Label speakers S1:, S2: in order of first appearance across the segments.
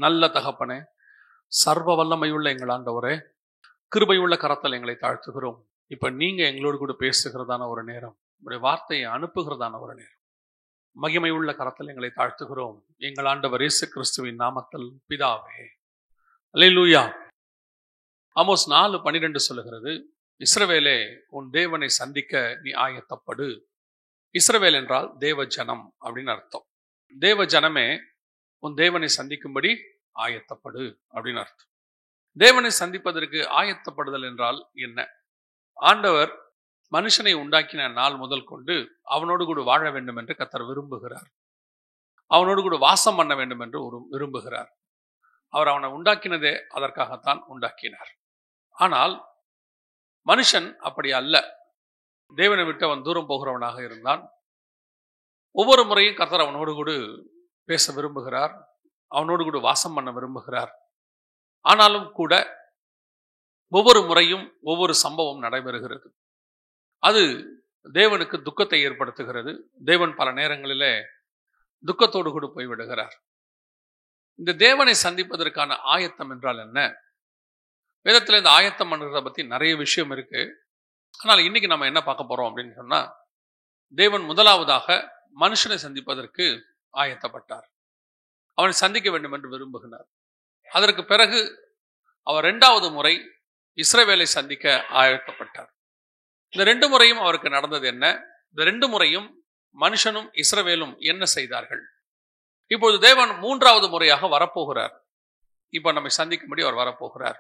S1: நல்ல தகப்பனே, சர்வ வல்லமையுள்ள எங்கள் ஆண்டவரே, கிருபையுள்ள கரத்தில் எங்களை தாழ்த்துகிறோம். இப்ப நீங்க எங்களோடு கூட பேசுகிறதான ஒரு நேரம், உங்களுடைய வார்த்தையை அனுப்புகிறதான ஒரு நேரம். மகிமையுள்ள கரத்தில் எங்களை தாழ்த்துகிறோம். எங்கள் ஆண்டவர் இயேசு கிறிஸ்துவின் நாமத்தில் பிதாவே. அல்லேலூயா. ஆமோஸ் 4:12 சொல்லுகிறது, இஸ்ரவேலே, உன் தேவனை சந்திக்க நீ ஆயத்தப்படு. இஸ்ரவேல் என்றால் தேவ ஜனம் அப்படின்னு அர்த்தம். தேவ ஜனமே, உன் தேவனை சந்திக்கும்படி ஆயத்தப்படு அப்படின்னு அர்த்தம். தேவனை சந்திப்பதற்கு ஆயத்தப்படுதல் என்றால் என்ன? ஆண்டவர் மனுஷனை உண்டாக்கின நாள் முதல் கொண்டு அவனோடு கூட வாழ வேண்டும் என்று கர்த்தர் விரும்புகிறார். அவனோடு கூட வாசம் பண்ண வேண்டும் என்று விரும்புகிறார். அவர் அவனை உண்டாக்கினதே அதற்காகத்தான் உண்டாக்கினார். ஆனால் மனுஷன் அப்படி அல்ல. தேவனை விட்டு அவன் தூரம் போகிறவனாக இருந்தான். ஒவ்வொரு முறையும் கர்த்தர் அவனோடு கூட பேச விரும்புகிறார், அவனோடு கூட வாசம் பண்ண விரும்புகிறார். ஆனாலும் கூட ஒவ்வொரு முறையும் ஒவ்வொரு சம்பவம் நடைபெறுகிறது. அது தேவனுக்கு துக்கத்தை ஏற்படுத்துகிறது. தேவன் பல நேரங்களிலே துக்கத்தோடு கூட போய்விடுகிறார். இந்த தேவனை சந்திப்பதற்கான ஆயத்தம் என்றால் என்ன? வேதத்தில் இந்த ஆயத்தம் பண்ணுறதை பற்றி நிறைய விஷயம் இருக்கு. ஆனால் இன்னைக்கு நம்ம என்ன பார்க்க போறோம் அப்படின்னு சொன்னா, தேவன் முதலாவதாக மனுஷனை சந்திப்பதற்கு ஆயத்தப்பட்டார். அவனை சந்திக்க வேண்டும் என்று விரும்புகிறார். அதற்கு பிறகு அவர் 2வது முறை இஸ்ரவேலை சந்திக்க ஆயத்தப்பட்டார். இந்த 2 முறையும் அவருக்கு நடந்தது என்ன? இந்த 2 முறையும் மனுஷனும் இஸ்ரவேலும் என்ன செய்தார்கள்? இப்பொழுது தேவன் 3வது முறையாக வரப்போகிறார். இப்ப நம்மை சந்திக்கும்படி அவர் வரப்போகிறார்.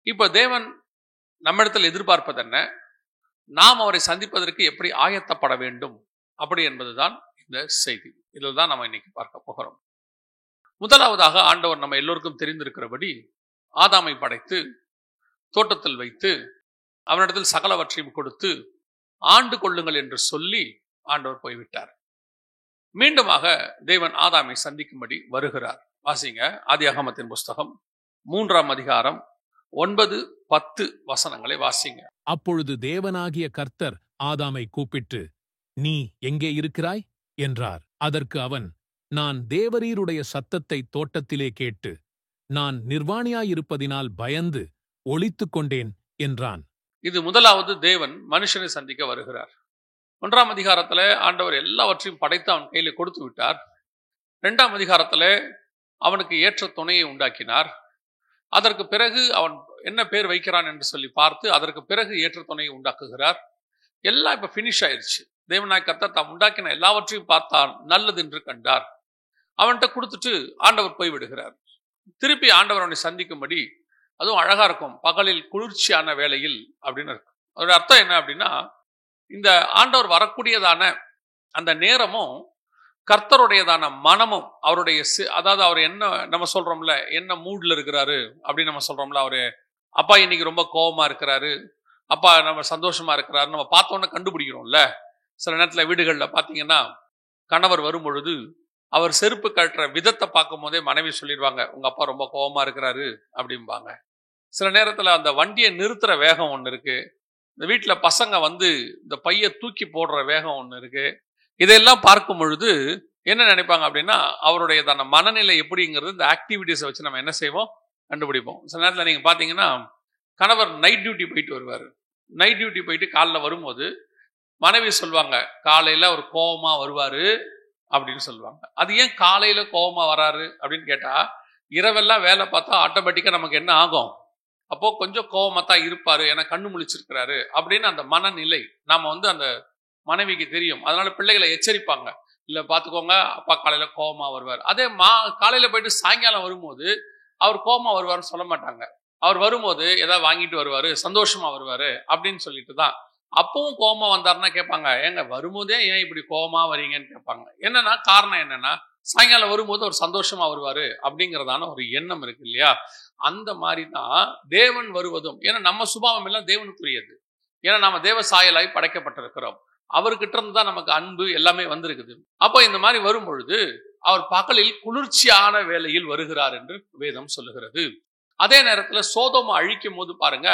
S1: இப்ப தேவன் நம்மிடத்தில் எதிர்பார்ப்பது என்ன? நாம் அவரை சந்திப்பதற்கு எப்படி ஆயத்தப்பட வேண்டும் அப்படி என்பதுதான் இந்த செய்தி. இதில் தான் நம்ம இன்னைக்கு பார்க்க போகிறோம். முதலாவதாக ஆண்டவர் நம்ம எல்லோருக்கும் தெரிந்திருக்கிறபடி ஆதாமை படைத்து தோட்டத்தில் வைத்து அவனிடத்தில் சகலவற்றையும் கொடுத்து ஆண்டு கொள்ளுங்கள் என்று சொல்லி ஆண்டவர் போய்விட்டார். மீண்டுமாக தேவன் ஆதாமை சந்திக்கும்படி வருகிறார். வாசிங்க, ஆதியாகமத்தின் புஸ்தகம் 3ஆம் அதிகாரம் 9, 10 வசனங்களை வாசிங்க.
S2: அப்பொழுது தேவனாகிய கர்த்தர் ஆதாமை கூப்பிட்டு, நீ எங்கே இருக்கிறாய் என்றார். அதற்கு அவன், நான் தேவரீருடைய சத்தத்தை தோட்டத்திலே கேட்டு நான் நிர்வாணியாயிருப்பதினால் பயந்து ஒளித்துக் கொண்டேன் என்றான்.
S1: இது முதலாவது தேவன் மனுஷனை சந்திக்க வருகிறார். 1ஆம் அதிகாரத்தில் ஆண்டவர் எல்லாவற்றையும் படைத்து அவன் கையில கொடுத்து விட்டார். 2ஆம் அதிகாரத்தில் அவனுக்கு ஏற்ற துணையை உண்டாக்கினார். அதற்கு பிறகு அவன் என்ன பேர் வைக்கிறான் என்று சொல்லி பார்த்து அதற்கு பிறகு ஏற்ற துணையை உண்டாக்குகிறார். எல்லாம் இப்ப பினிஷ் ஆயிடுச்சு. தேவனாய் கர்த்தர் தாம் உண்டாக்கின எல்லாவற்றையும் பார்த்தார், நல்லது என்று கண்டார். அவன்கிட்ட கொடுத்துட்டு ஆண்டவர் போய்விடுகிறார். திருப்பி ஆண்டவர் அவனை சந்திக்கும்படி, அதுவும் அழகா இருக்கும், பகலில் குளிர்ச்சியான வேளையில் அப்படின்னு இருக்கும். அதோட அர்த்தம் என்ன அப்படின்னா, இந்த ஆண்டவர் வரக்கூடியதான அந்த நேரமும் கர்த்தருடையதான மனமும் அவருடைய அதாவது அவர் என்ன நம்ம சொல்றோம்ல, என்ன மூட்ல இருக்கிறாரு அப்படின்னு நம்ம சொல்றோம்ல, அவரு அப்பா இன்னைக்கு ரொம்ப கோபமா இருக்கிறாரு, அப்பா நம்ம சந்தோஷமா இருக்கிறாரு, நம்ம பார்த்தோன்னே கண்டுபிடிக்கிறோம்ல. சில நேரத்தில் வீடுகளில் பார்த்தீங்கன்னா கணவர் வரும் பொழுது அவர் செருப்பு கட்டுற விதத்தை பார்க்கும் போதே மனைவி சொல்லிடுவாங்க, உங்க அப்பா ரொம்ப கோபமா இருக்கிறாரு அப்படிம்பாங்க. சில நேரத்தில் அந்த வண்டியை நிறுத்துற வேகம் ஒன்று இருக்கு. இந்த வீட்டில் பசங்க வந்து இந்த பையை தூக்கி போடுற வேகம் ஒன்று இருக்கு. இதெல்லாம் பார்க்கும் பொழுது என்ன நினைப்பாங்க அப்படின்னா, அவருடையதான மனநிலை எப்படிங்கிறது இந்த ஆக்டிவிட்டிஸை வச்சு நம்ம என்ன செய்வோம், கண்டுபிடிப்போம். சில நேரத்தில் நீங்கள் பார்த்தீங்கன்னா கணவர் நைட் டியூட்டி போயிட்டு வருவார். நைட் டியூட்டி போயிட்டு காலைல வரும்போது மனைவி சொல்லுவாங்க, காலையில் அவர் கோபமா வருவார் அப்படின்னு சொல்லுவாங்க. அது ஏன் காலையில் கோபமா வராரு அப்படின்னு கேட்டால், இரவெல்லாம் வேலை பார்த்தா ஆட்டோமேட்டிக்காக நமக்கு என்ன ஆகும், அப்போ கொஞ்சம் கோபமாக தான் இருப்பார், ஏன்னா கண்ணு முழிச்சிருக்கிறாரு அப்படின்னு அந்த மனநிலை நாம் வந்து அந்த மனைவிக்கு தெரியும். அதனால பிள்ளைகளை எச்சரிப்பாங்க, இல்லை பார்த்துக்கோங்க அப்பா காலையில் கோபமா வருவார். அதே காலையில் போயிட்டு சாயங்காலம் வரும்போது அவர் கோபமா வருவார்னு சொல்ல மாட்டாங்க. அவர் வரும்போது ஏதாவது வாங்கிட்டு வருவார், சந்தோஷமா வருவார் அப்படின்னு சொல்லிட்டு தான். அப்பவும் கோபமா வந்தாருன்னா கேட்பாங்க, ஏங்க வரும்போதே ஏன் இப்படி கோபமா வரீங்கன்னு கேட்பாங்க. என்னன்னா காரணம் என்னன்னா, சாயங்காலம் வரும்போது ஒரு சந்தோஷமா வருவாரு அப்படிங்கிறதான ஒரு எண்ணம் இருக்கு இல்லையா? அந்த மாதிரி தான் தேவன் வருவதும். ஏன்னா நம்ம சுபாவம் எல்லாம் தேவனுக்குரியது. ஏன்னா நம்ம தேவ சாயலாய் படைக்கப்பட்டிருக்கிறோம். அவர்கிட்ட இருந்து தான் நமக்கு அன்பு எல்லாமே வந்திருக்குது. அப்போ இந்த மாதிரி வரும் பொழுது அவர் பகலில் குளிர்ச்சியான வேளையில் வருகிறார் என்று வேதம் சொல்லுகிறது. அதே நேரத்தில் சோதோமை அழிக்கும் போது பாருங்க,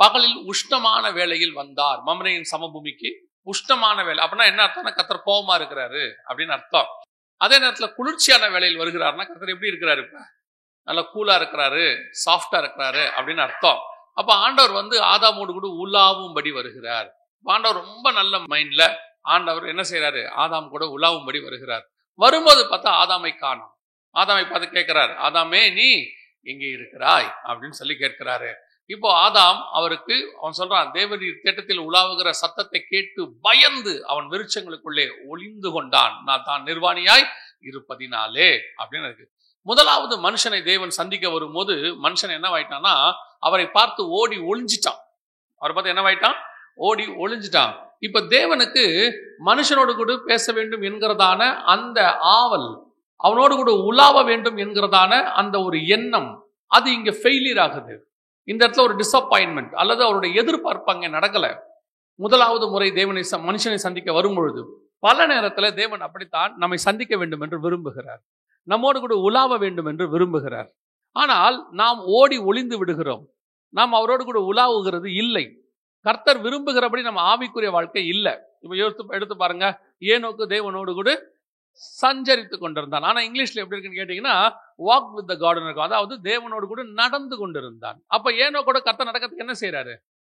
S1: பகலில் உஷ்ணமான வேளையில் வந்தார். மம்ரேயின் சமபூமிக்கு உஷ்ணமான வேலை அப்படின்னா என்ன அர்த்தம்னா, கர்த்தர் கோபமா இருக்கிறாரு அப்படின்னு அர்த்தம். அதே நேரத்தில் குளிர்ச்சியான வேளையில் வருகிறாருன்னா கர்த்தர் எப்படி இருக்கிறாரு? இப்ப நல்லா கூலா இருக்கிறாரு, சாஃப்டா இருக்கிறாரு அப்படின்னு அர்த்தம். அப்ப ஆண்டவர் வந்து ஆதாமோடு கூட உலாவும்படி வருகிறார். ஆண்டவர் ரொம்ப நல்ல மைண்ட்ல ஆண்டவர் என்ன செய்யறாரு, ஆதாம் கூட உலாவும்படி வருகிறார். வரும்போது பார்த்தா ஆதாமை காணோம். ஆதாமை பார்த்து கேட்கிறார், ஆதாமே நீ எங்கே இருக்கிறாய் அப்படின்னு சொல்லி கேட்கிறாரு. இப்போ ஆதாம் அவருக்கு அவன் சொல்றான், தேவரீர் தேட்டத்தில் உலாவுகிற சத்தத்தை கேட்டு பயந்து அவன் விருட்சங்களுக்குள்ளே ஒளிந்து கொண்டான், நான் தான் நிர்வாணியாய் இருப்பதினாலே அப்படின்னு இருக்கு. முதலாவது மனுஷனை தேவன் சந்திக்க வரும்போது மனுஷன் என்னவாயிட்டான்னா, அவரை பார்த்து ஓடி ஒளிஞ்சிட்டான். அவரை பார்த்து என்னவாயிட்டான், ஓடி ஒளிஞ்சிட்டான். இப்ப தேவனுக்கு மனுஷனோடு கூட பேச வேண்டும் என்கிறதான அந்த ஆவல், அவனோடு கூட உலாவ வேண்டும் என்கிறதான அந்த ஒரு எண்ணம், அது இங்க ஃபெயிலியர் ஆகுது. இந்த இடத்துல ஒரு டிசப்பாயின்மெண்ட் அல்லது அவருடைய எதிர்பார்ப்பு அங்கே நடக்கல. முதலாவது முறை தேவனை மனுஷனை சந்திக்க வரும்பொழுது பல நேரத்தில் தேவன் அப்படித்தான் நம்மை சந்திக்க வேண்டும் என்று விரும்புகிறார், நம்மோடு கூட உலாவ வேண்டும் என்று விரும்புகிறார். ஆனால் நாம் ஓடி ஒளிந்து விடுகிறோம், நாம் அவரோடு கூட உலாவுகிறது இல்லை. கர்த்தர் விரும்புகிறபடி நம்ம ஆவிக்குரிய வாழ்க்கை இல்லை. இப்ப எடுத்து பாருங்க, ஏனோக்கு தேவனோடு கூட சஞ்சரித்து கொண்டிருந்தான். ஆனா இங்கிலீஷ்ல எப்படி இருக்குன்னு கேட்டீங்கன்னா வாக் வித் த காட் இருக்கும், அதாவது தேவனோடு கூட நடந்து கொண்டிருந்தான். அப்ப ஏனோ கூட கர்த்தர் நடக்கிறதுக்கு என்ன செய்யறாரு,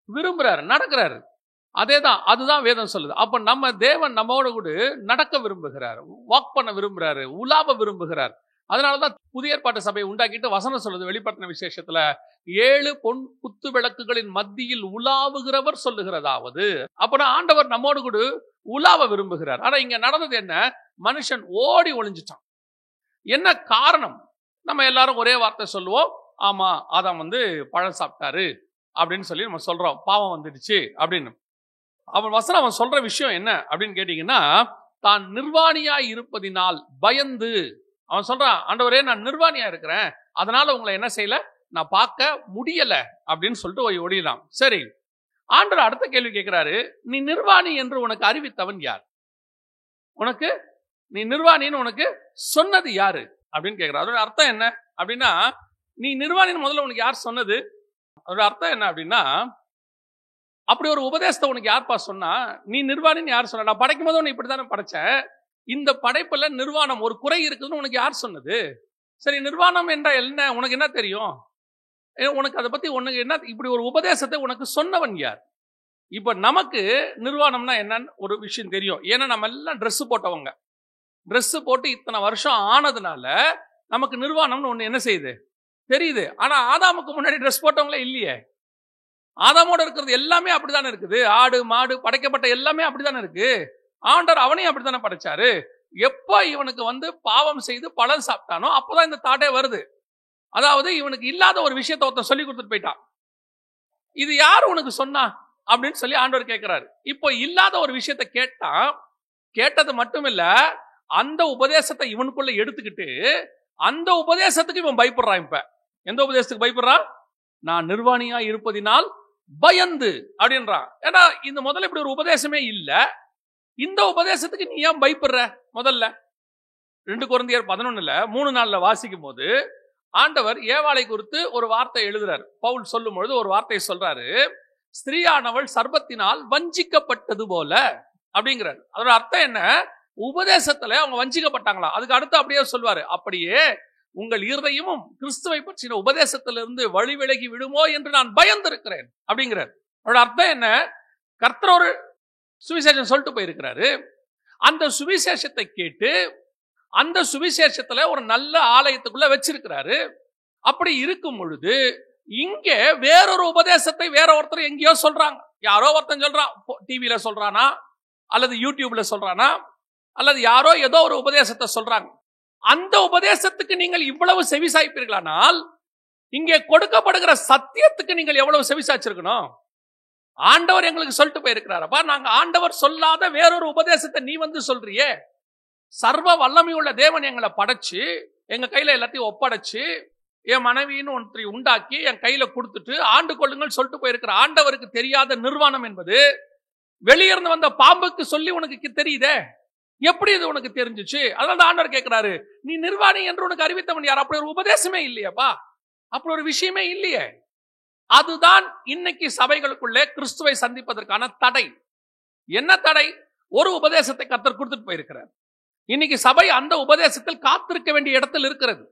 S1: விரும்புறாரு, நடக்கிறாரு. அதேதான், அதுதான் வேதம் சொல்லுது. அப்ப நம்ம தேவன் நம்மோடு கூட நடக்க விரும்புகிறார், வாக் பண்ண விரும்புகிறாரு, உலாவ விரும்புகிறார். அதனாலதான் புதிய ஏற்பாட்டு சபையை உண்டாக்கிட்டு வசனம் சொல்லுது வெளிப்படுத்தின விசேஷத்துல, 7 பொன் குத்து விளக்குகளின் மத்தியில் உலாவுகிறவர் சொல்லுகிறதாவது. அப்பனா ஆண்டவர் நம்மோடு கூட உலாவ விரும்புகிறார். ஆனா இங்க நடந்தது என்ன, மனுஷன் ஓடி ஒளிஞ்சிட்டான். என்ன காரணம்? நம்ம எல்லாரும் ஒரே வார்த்தை சொல்லுவோம், ஆமா ஆதாம் வந்து பழம் சாப்பிட்டாரு அப்படின்னு சொல்லி நம்ம சொல்றோம், பாவம் வந்துடுச்சு அப்படின்னு. அவன் சொல்ற விஷயம் என்ன அப்படின்னு கேட்டீங்கன்னா, தான் நிர்வாணியாய் இருப்பதினால் பயந்து அவன் சொல்றான், ஆண்டவரே நான் நிர்வாணியா இருக்கிறேன், அதனால உங்களை என்ன செய்யல, நான் பார்க்க முடியல அப்படின்னு சொல்லிட்டு ஓடிடலாம். சரி, ஆண்டவர் அடுத்த கேள்வி கேட்கிறாரு, நீ நிர்வாணி என்று உனக்கு அறிவித்தவன் யார்? உனக்கு நீ நிர்வாணின்னு உனக்கு சொன்னது யாரு அப்படின்னு கேட்கிறார். அதோட அர்த்தம் என்ன அப்படின்னா, நீ நிர்வாணின்னு முதல்ல உனக்கு யார் சொன்னது? அதோட அர்த்தம் என்ன அப்படின்னா, அப்படி ஒரு உபதேசத்தை உனக்கு யார்ப்பா சொன்னா? நீ நிர்வாணின்னு யார் சொன்ன? நான் படைக்கும் போது உன்னை இப்படித்தானே படைச்சேன், இந்த படைப்புல நிர்வாணம் ஒரு குறை இருக்குதுன்னு உனக்கு யார் சொன்னது? சரி, நிர்வாணம் என்ற என்ன உனக்கு என்ன தெரியும்? உனக்கு அதை பத்தி உனக்கு என்ன, இப்படி ஒரு உபதேசத்தை உனக்கு சொன்னவன் யார்? இப்ப நமக்கு நிர்வாணம்னா என்னன்னு ஒரு விஷயம் தெரியும். ஏன்னா நம்ம எல்லாம் ட்ரெஸ் போட்டவங்க, ட்ரெஸ் போட்டு இத்தனை வருஷம் ஆனதுனால நமக்கு நிர்வாணம்னு ஒண்ணு என்ன செய்யுது, தெரியுது. ஆனா ஆதாமுக்கு முன்னாடி ட்ரெஸ் போட்டவங்களே இல்லையே. ஆதாமோட இருக்கிறது எல்லாமே அப்படித்தானே இருக்குது, ஆடு மாடு படைக்கப்பட்ட எல்லாமே அப்படித்தானே இருக்கு. ஆண்டவர் அவனையும் அப்படித்தானே படைச்சாரு. எப்ப இவனுக்கு வந்து பாவம் செய்து பழம் சாப்பிட்டானோ அப்பதான் இந்த தாட்டே வருது. அதாவது இவனுக்கு இல்லாத ஒரு விஷயத்தை ஒருத்தன் சொல்லி கொடுத்துட்டு போயிட்டான். இது யாரு உனக்கு சொன்னா அப்படின்னு சொல்லி ஆண்டவர் கேட்கிறாரு. இப்போ இல்லாத ஒரு விஷயத்தை கேட்டான், கேட்டது மட்டும் இல்ல, அந்த உபதேசத்தை இவனுக்குள்ள எடுத்துக்கிட்டு அந்த உபதேசத்துக்கு இவன் பயப்படுறான். இப்ப எந்த உபதேசத்துக்கு பயப்படுறான்? நான் நிர்வாணியா இருப்பதினால் பயந்து அப்படின்றான். ஏன்னா இந்த முதல்ல இப்படி ஒரு உபதேசமே இல்ல, இந்த உபதேசத்துக்கு நீ ஏன் பயப்படுற? முதல்ல 2 கொரிந்தியர் 11 3 நாள்ல வாசிக்கும் போது ஆண்டவர் ஏவாளை குறித்து ஒரு வார்த்தை எழுதுறாரு. பவுல் சொல்லும் பொழுது ஒரு வார்த்தையை சொல்றாரு, ஸ்திரீயானவள் சர்ப்பத்தினால் வஞ்சிக்கப்பட்டது போல அப்படிங்கிறார். அதோட அர்த்தம் என்ன? உபதேசத்துல அவங்க வஞ்சிக்கப்பட்டாங்களா. அதுக்கு அடுத்து அப்படியே சொல்வாரு, அப்படியே உங்கள் இருதயமும் கிறிஸ்துவை பற்றின உபதேசத்திலிருந்து வழி விலகி விடுமோ என்று நான் பயந்திருக்கிறேன் அப்படிங்கிறார். அதோட அர்த்தம் என்ன? கர்த்தர் ஒரு சுவிசேஷம் சொல்லிட்டு போயிருக்கிறாரு, அந்த சுவிசேஷத்தை கேட்டு அந்த சுவிசேஷத்துல ஒரு நல்ல ஆலயத்துக்குள்ள வச்சிருக்கிறாரு. அப்படி இருக்கும் பொழுது இங்கே வேறொரு உபதேசத்தை வேற ஒருத்தர் எங்கேயோ சொல்றாங்க. யாரோ ஒருத்தன் சொல்றான், டிவியில சொல்றானா அல்லது யூடியூப்ல சொல்றானா அல்லது யாரோ ஏதோ ஒரு உபதேசத்தை சொல்றாங்க. அந்த உபதேசத்துக்கு நீங்கள் இவ்வளவு செவிசாய்ப்பீர்களானால் இங்கே கொடுக்கப்படுகிற சத்தியத்துக்கு நீங்கள் எவ்வளவு செவிசாய்ச்சிருக்கணும்? ஆண்டவர் எங்களுக்கு சொல்லிட்டு போயிருக்கிறாரப்பா, நாங்க ஆண்டவர் சொல்லாத வேறொரு உபதேசத்தை நீ வந்து சொல்றியே. சர்வ வல்லமையுள்ள தேவன் எங்களை படைச்சு எங்க கையில எல்லாத்தையும் ஒப்படைச்சு என் மனைவின்னு ஒன்றை உண்டாக்கி என் கையில கொடுத்துட்டு ஆண்டு கொள்ளுங்கள் சொல்லிட்டு போயிருக்கிற ஆண்டவருக்கு தெரியாத நிர்வாணம் என்பது வெளியிருந்து வந்த பாம்புக்கு சொல்லி உனக்கு தெரியுதே, எப்படி இது உனக்கு தெரிஞ்சிச்சு? அதனால ஆண்டவர் கேட்கிறாரு, நீ நிர்வாணி என்று உனக்கு அறிவித்தவன் யார்? அப்படி ஒரு உபதேசமே இல்லையாப்பா, அப்படி ஒரு விஷயமே இல்லையே. அதுதான் இன்னைக்கு சபைகளுக்குள்ளே கிறிஸ்துவை சந்திப்பதற்கான தடை. என்ன தடை? ஒரு உபதேசத்தை கர்த்தர் கொடுத்துட்டு போயிருக்கிறார். இன்னைக்கு சபை அந்த உபதேசத்தில் காத்திருக்க வேண்டிய இடத்தில் இருக்கிறது.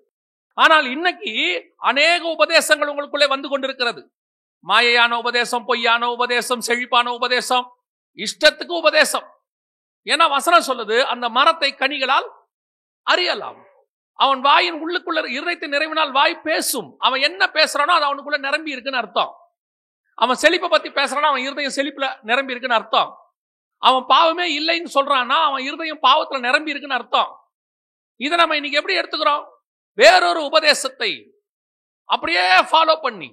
S1: ஆனால் இன்னைக்கு அநேக உபதேசங்கள் உங்களுக்குள்ளே வந்து கொண்டிருக்கிறது. மாயையான உபதேசம், பொய்யான உபதேசம், செழிப்பான உபதேசம், இஷ்டத்துக்கு உபதேசம். ஏன்னா வசனம் சொல்லுது, அந்த மரத்தை கனிகளால் அறியலாம். அவன் வாயின் உள்ளுக்குள்ள இருதயத்தை நிறைவினால் வாய் பேசும். அவன் என்ன பேசுறானோ அது அவனுக்குள்ள நிரம்பி இருக்குன்னு அர்த்தம். அவன் செழிப்பை பத்தி பேசுறானா அவன் இருதயம் செழிப்புல நிரம்பி இருக்குன்னு அர்த்தம். அவன் பாவமே இல்லைன்னு சொல்றான்னா அவன் இருதயம் பாவத்துல நிரம்பி இருக்குன்னு அர்த்தம். இதை நம்ம இன்னைக்கு எப்படி எடுத்துக்கிறோம்? வேறொரு உபதேசத்தை அப்படியே ஃபாலோ பண்ணி,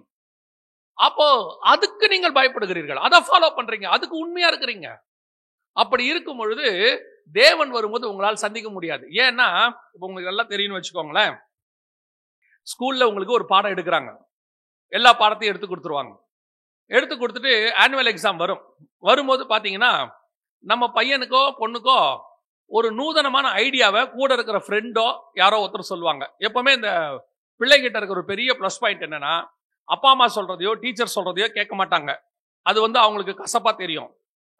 S1: அப்போ அதுக்கு நீங்கள் பயப்படுகிறீர்கள், அதை ஃபாலோ பண்றீங்க, அதுக்கு உண்மையா இருக்கிறீங்க. அப்படி இருக்கும் பொழுது தேவன் வரும்போது உங்களால் சந்திக்க முடியாது. ஏன்னா இப்ப உங்களுக்கு எல்லாம் தெரியும்னு வச்சுக்கோங்களேன், ஸ்கூல்ல உங்களுக்கு ஒரு பாடம் எடுக்கிறாங்க, எல்லா பாடத்தையும் எடுத்து கொடுத்துருவாங்க. எடுத்து கொடுத்துட்டு ஆனுவல் எக்ஸாம் வரும்போது பாத்தீங்கன்னா நம்ம பையனுக்கோ பொண்ணுக்கோ ஒரு நூதனமான ஐடியாவை கூட இருக்கிற ஃப்ரெண்டோ யாரோ ஒருத்தர் சொல்லுவாங்க. எப்பவுமே இந்த பிள்ளைகிட்ட இருக்கிற ஒரு பெரிய ப்ளஸ் பாயிண்ட் என்னன்னா, அப்பா அம்மா சொல்றதையோ டீச்சர் சொல்றதையோ கேட்க மாட்டாங்க. அது அவங்களுக்கு கசப்பா தெரியும்.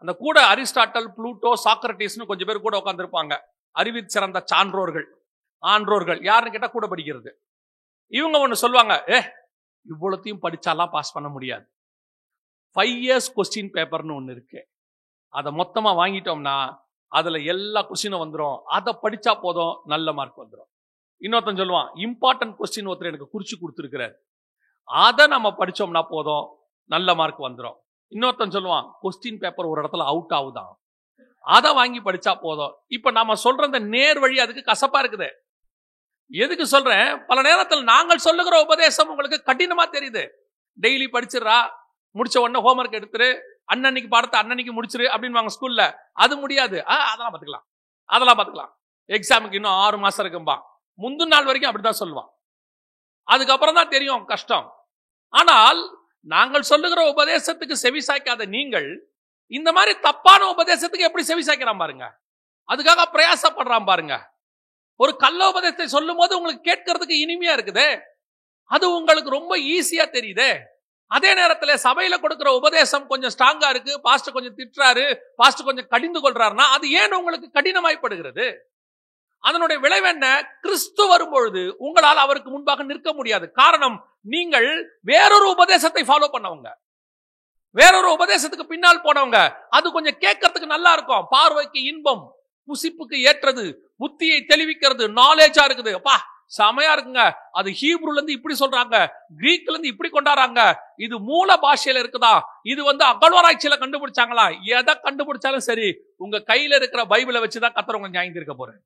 S1: அந்த கூட அரிஸ்டாட்டல், புளூட்டோ, சாக்ரட்டிஸ்னு கொஞ்சம் பேர் கூட உட்காந்துருப்பாங்க. அறிவில் சிறந்த சான்றோர்கள், ஆன்றோர்கள். யாருன்னு கேட்டா கூட படிக்கிறது. இவங்க ஒண்ணு சொல்லுவாங்க, இவ்வளத்தையும் படிச்சாலாம் பாஸ் பண்ண முடியாது. 5 years கொஸ்டின் பேப்பர்னு ஒண்ணு இருக்கு, அதை மொத்தமா வாங்கிட்டோம்னா அதுல எல்லா கொஸ்டினும் வந்துடும், அதை படிச்சா போதும் நல்ல மார்க் வந்துடும். இன்னொருத்தன் சொல்லுவான், இம்பார்ட்டன்ட் கொஸ்டின் ஒருத்தர் எனக்கு குறிச்சு கொடுத்துருக்கிறார், அதை நம்ம படிச்சோம்னா போதும் நல்ல மார்க் வந்துடும். இன்னொருத்தன் சொல்லுவான், கொஸ்டின் பேப்பர் ஒரு இடத்துல அவுட் ஆகுதான், அதை வாங்கி படிச்சா போதும். இப்ப நாம சொல்ற இந்த நேர் வழி அதுக்கு கசப்பா இருக்குது. எதுக்கு சொல்றேன்? பல நேரத்தில் நாங்கள் சொல்லுகிற உபதேசம் உங்களுக்கு கடினமா தெரியுது. டெய்லி படிச்சிடறா, முடிச்ச உடனே ஹோம்ஒர்க் எடுத்துரு, அன்னன்னைக்கு பாடத்தை அன்னன்னைக்கு முடிச்சிரு அப்படின்னு ஸ்கூல்ல. அது முடியாது. அதெல்லாம் பாத்துக்கலாம், எக்ஸாமுக்கு இன்னும் 6 மாசம் இருக்கும்பா. முந்தின நாள் வரைக்கும் அப்படிதான் சொல்லுவான். அதுக்கப்புறம் தான் தெரியும் கஷ்டம். ஆனால் நாங்கள் சொல்லுகிற உபதேசத்துக்கு செவி சாய்க்காத நீங்கள் இந்த மாதிரி தப்பான உபதேசத்துக்கு எப்படி செவி சாய்க்கிறான் பாருங்க. அதுக்காக பிரயாசப்படுறான் பாருங்க. ஒரு கள்ள உபதேசத்தை சொல்லும் போது உங்களுக்கு கேட்கறதுக்கு இனிமையா இருக்குது, அது உங்களுக்கு ரொம்ப ஈஸியா தெரியுது. அதே நேரத்தில் சபையில கொடுக்கிற உபதேசம் கொஞ்சம் ஸ்ட்ராங்கா இருக்கு, பாஸ்டர் கொஞ்சம் திட்டுறாரு, பாஸ்டர் கொஞ்சம் கடிந்து கொள்றாருன்னா அது ஏன் உங்களுக்கு கடினமாய்ப்படுகிறது? அதனுடைய விளைவு என்ன? கிறிஸ்து வரும்பொழுது உங்களால் அவருக்கு முன்பாக நிற்க முடியாது. காரணம், நீங்கள் வேறொரு உபதேசத்தை ஃபாலோ பண்ணவங்க, வேறொரு உபதேசத்துக்கு பின்னால் போனவங்க. அது கொஞ்சம் கேட்கறதுக்கு நல்லா இருக்கும், பார்வைக்கு இன்பம், புசிப்புக்கு ஏற்றது, புத்தியை தெளிவிக்கிறது, நாலேஜா இருக்குது, அப்பா செமையா இருக்குங்க. அது ஹீப்ரூல இருந்து இப்படி சொல்றாங்க, கிரீக்ல இருந்து இப்படி கொண்டாடுறாங்க, இது மூல பாஷையில இருக்குதா, இது அகழ்வாராய்ச்சியில கண்டுபிடிச்சாங்களா, எதை கண்டுபிடிச்சாலும் சரி உங்க கையில இருக்கிற பைபிளை வச்சுதான் கர்த்தர் உங்க நியாயம் தீர்க்க போறேன்.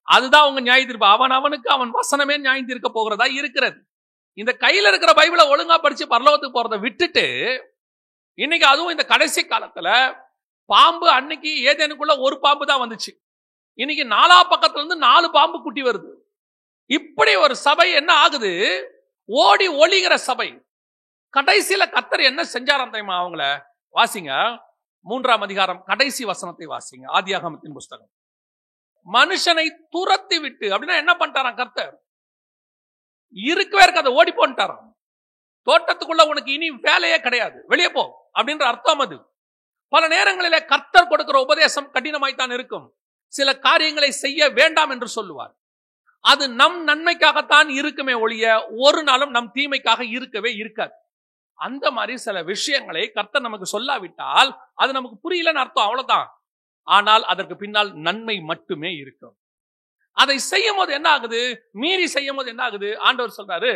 S1: அதுதான் உங்க நியாய தீர்ப்பு. அவனுக்கு அவன் வசனமே நியாயம் தீர்க்க போகிறதா இருக்கிறது. இந்த கையில இருக்கிற பைபிளை ஒழுங்கா படிச்சு பரலோகத்துக்கு போறதை விட்டுட்டு இன்னைக்கு அதுவும் இந்த கடைசி காலத்துல பாம்பு, அன்னைக்கு ஏதேனுக்குள்ள ஒரு பாம்பு தான் வந்துச்சு, இன்னைக்கு 4 பக்கத்துல இருந்து 4 பாம்பு குட்டி வருது. இப்படி ஒரு சபை என்ன ஆகுது? ஓடி ஒளிகிற சபை. கடைசியில கர்த்தர் என்ன செஞ்சாராம் தெரியுமா? அவங்கள வாசிங்க, 3ஆம் அதிகாரம் கடைசி வசனத்தை வாசிங்க, ஆதியாகமத்தின் புஸ்தகம். மனுஷனை துரத்தி விட்டு, அப்படின்னா என்ன பண்ணிட்டாராம் கர்த்தர்? இருக்கவே இருக்காத, ஓடி போன்ட்டாராம். தோட்டத்துக்குள்ள உனக்கு இனி வேலையே கிடையாது, வெளியே போ அப்படின்ற அர்த்தம் அது. பல நேரங்களிலே கர்த்தர் கொடுக்கிற உபதேசம் கடினமாய்த்தான் இருக்கும். சில காரியங்களை செய்ய வேண்டாம் என்று சொல்லுவார். அது நம் நன்மைக்காகத்தான் இருக்குமே ஒழிய ஒரு நாளும் நம் தீமைக்காக இருக்கவே இருக்காது. அந்த மாதிரி சில விஷயங்களை கர்த்தர் நமக்கு சொல்லாவிட்டால் அது நமக்கு புரியலன்னு அர்த்தம், அவ்வளவுதான். ஆனால் அதற்கு பின்னால் நன்மை மட்டுமே இருக்கும். அதை செய்யும் போது என்ன ஆகுது? மீறி செய்யும் போது என்ன ஆகுது? ஆண்டவர் சொல்றாரு,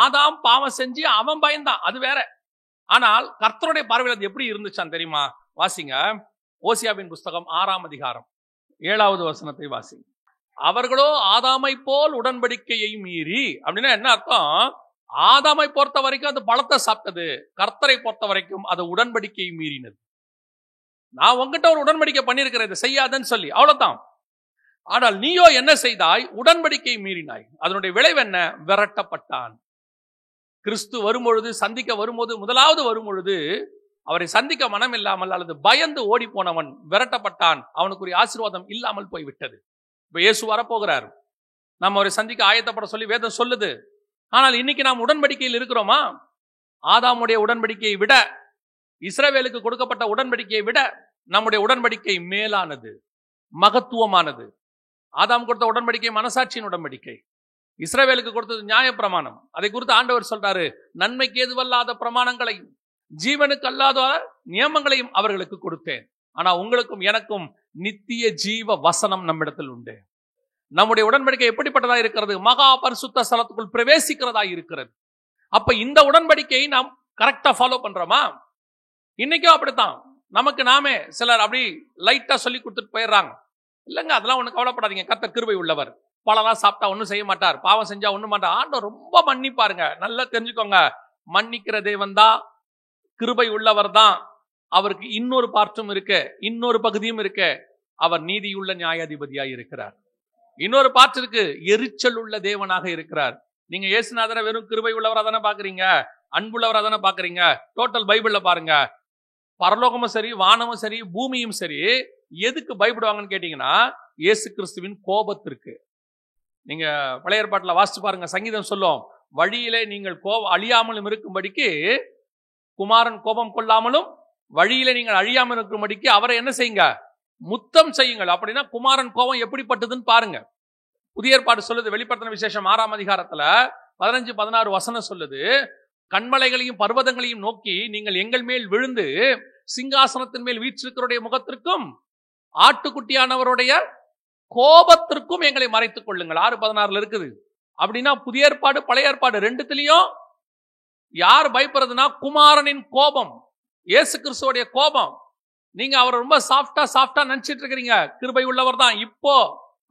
S1: ஆதாம் பாவம் செஞ்சு அவன் பயந்தான், அது வேற. ஆனால் கர்த்தருடைய பார்வையில் அது எப்படி இருந்துச்சான் தெரியுமா? வாசிங்க, ஓசியாவின் புஸ்தகம் 6ஆம் அதிகாரம் 7வது வசனத்தை வாசிங்க. அவர்களோ ஆதாமை போல் உடன்படிக்கையை மீறி, அப்படின்னா என்ன அர்த்தம்? ஆதாமை பொறுத்த வரைக்கும் அது பழத்தை சாப்பிட்டது, கர்த்தரை பொறுத்த வரைக்கும் அது உடன்படிக்கையை மீறினது. நான் உங்ககிட்ட ஒரு உடன்படிக்கை பண்ணிருக்கிறேன், இதை செய்யாதன்னு சொல்லி, அவ்வளவுதான். ஆனால் நீயோ என்ன செய்தாய்? உடன்படிக்கை மீறினாய். அதனுடைய விளைவு என்ன? விரட்டப்பட்டான். கிறிஸ்து வரும்பொழுது, சந்திக்க வரும்போது, முதலாவது வரும்பொழுது அவரை சந்திக்க மனம் இல்லாமல் அல்லது பயந்து ஓடி போனவன் விரட்டப்பட்டான். அவனுக்குரிய ஆசீர்வாதம் இல்லாமல் போய்விட்டது. இப்ப இயேசு வரப்போகிறார், நம்ம அவரை சந்திக்க ஆயத்தப்பட சொல்லி வேதம் சொல்லுது. ஆனால் இன்னைக்கு நாம் உடன்படிக்கையில் இருக்கிறோமா? ஆதாமுடைய உடன்படிக்கையை விட, இஸ்ரவேலுக்கு கொடுக்கப்பட்ட உடன்படிக்கையை விட நம்முடைய உடன்படிக்கை மேலானது, மகத்துவமானது. ஆதாம் கொடுத்த உடன்படிக்கை மனசாட்சியின் உடன்படிக்கை, இஸ்ரவேலுக்கு கொடுத்தது நியாயப்பிரமாணம். அதை குறித்து ஆண்டவர் சொல்றாரு, நன்மைக்கு ஏதுவல்லாத பிரமாணங்களையும் ஜீவனுக்கு அல்லாத நியமங்களையும் அவர்களுக்கு கொடுத்தேன். ஆனா உங்களுக்கும் எனக்கும் நித்திய ஜீவ வசனம் நம்மிடத்தில் உண்டு. நம்முடைய உடன்படிக்கை எப்படிப்பட்டதா இருக்கிறது? மகா பரிசுத்த ஸ்தலத்துக்குள் பிரவேசிக்கிறதா இருக்கிறது. அப்ப இந்த உடன்படிக்கையை நாம் கரெக்டா ஃபாலோ பண்றோமா? இன்னைக்கும் அப்படித்தான். நமக்கு நாமே சிலர் அப்படி லைட்டா சொல்லி கொடுத்துட்டு போயிடுறாங்க. இல்லைங்க, அதெல்லாம் ஒண்ணு கவலைப்படாதீங்க, கர்த்தர் கிருபை உள்ளவர், பழலாம் சாப்பிட்டா ஒன்றும் செய்ய மாட்டார், பாவம் செஞ்சா ஒண்ணும் மாட்டார். ஆண்டவர் ரொம்ப மன்னிப்பாருங்க. நல்லா தெரிஞ்சுக்கோங்க, மன்னிக்கிற தேவன் தான், கிருபை உள்ளவர் தான். அவருக்கு இன்னொரு பார்ட்டும் இருக்கு, இன்னொரு பகுதியும் இருக்கு. அவர் நீதியுள்ள நியாயாதிபதியாய் இருக்கிறார். இன்னொரு பார்ட் இருக்கு, எரிச்சல் உள்ள தேவனாக இருக்கிறார். நீங்க இயேசுநாதரை வெறும் கிருபை உள்ளவரா தானே பாக்குறீங்க, அன்புள்ளவரா தானே பாக்குறீங்க. டோட்டல் பைபிள்ல பாருங்க, பரலோகமும் சரி, வானமும் சரி, பூமியும் சரி, எதுக்கு பயப்படுவாங்கன்னு கேட்டீங்கன்னா இயேசு கிறிஸ்துவின் கோபத்திற்கு. நீங்க பழைய ஏற்பாட்டுல வாசிச்சு பாருங்க, சங்கீதம் சொல்லும், வழியிலே நீங்கள் அழியாமலும் இருக்கும்படிக்கு குமாரன் கோபம் கொள்ளாமலும் வழியிலே நீங்கள் அழியாமல் இருக்கும்படிக்கு அவரை என்ன செய்யுங்க, முத்தம் செய்யுங்கள். அப்படின்னா குமாரன் கோபம் எப்படிப்பட்டதுன்னு பாருங்க. புதிய ஏற்பாடு சொல்லுது, வெளிப்படுத்தின விசேஷம் 6ஆம் அதிகாரத்துல 15-16 வசனம் சொல்லுது, கண்மலைகளையும் பர்வதங்களையும் நோக்கி நீங்கள் எங்கள் மேல் விழுந்து சிங்காசனத்தின் மேல் வீற்றிருக்கிறவருடைய முகத்திற்கும் ஆட்டுக்குட்டியானவருடைய கோபத்திற்கும் எங்களை மறைத்துக் கொள்ளுங்கள். 6:16 இருக்குது. அப்படின்னா புதிய ஏற்பாடு பழைய ஏற்பாடு ரெண்டுத்திலையும் யார் பயப்படுறதுன்னா குமாரனின் கோபம், இயேசு கிறிஸ்துவோடைய கோபம். நீங்க அவர் ரொம்ப சாஃப்டா நினைச்சிட்டு இருக்கிறீங்க, கிருபை உள்ளவர் தான் இப்போ.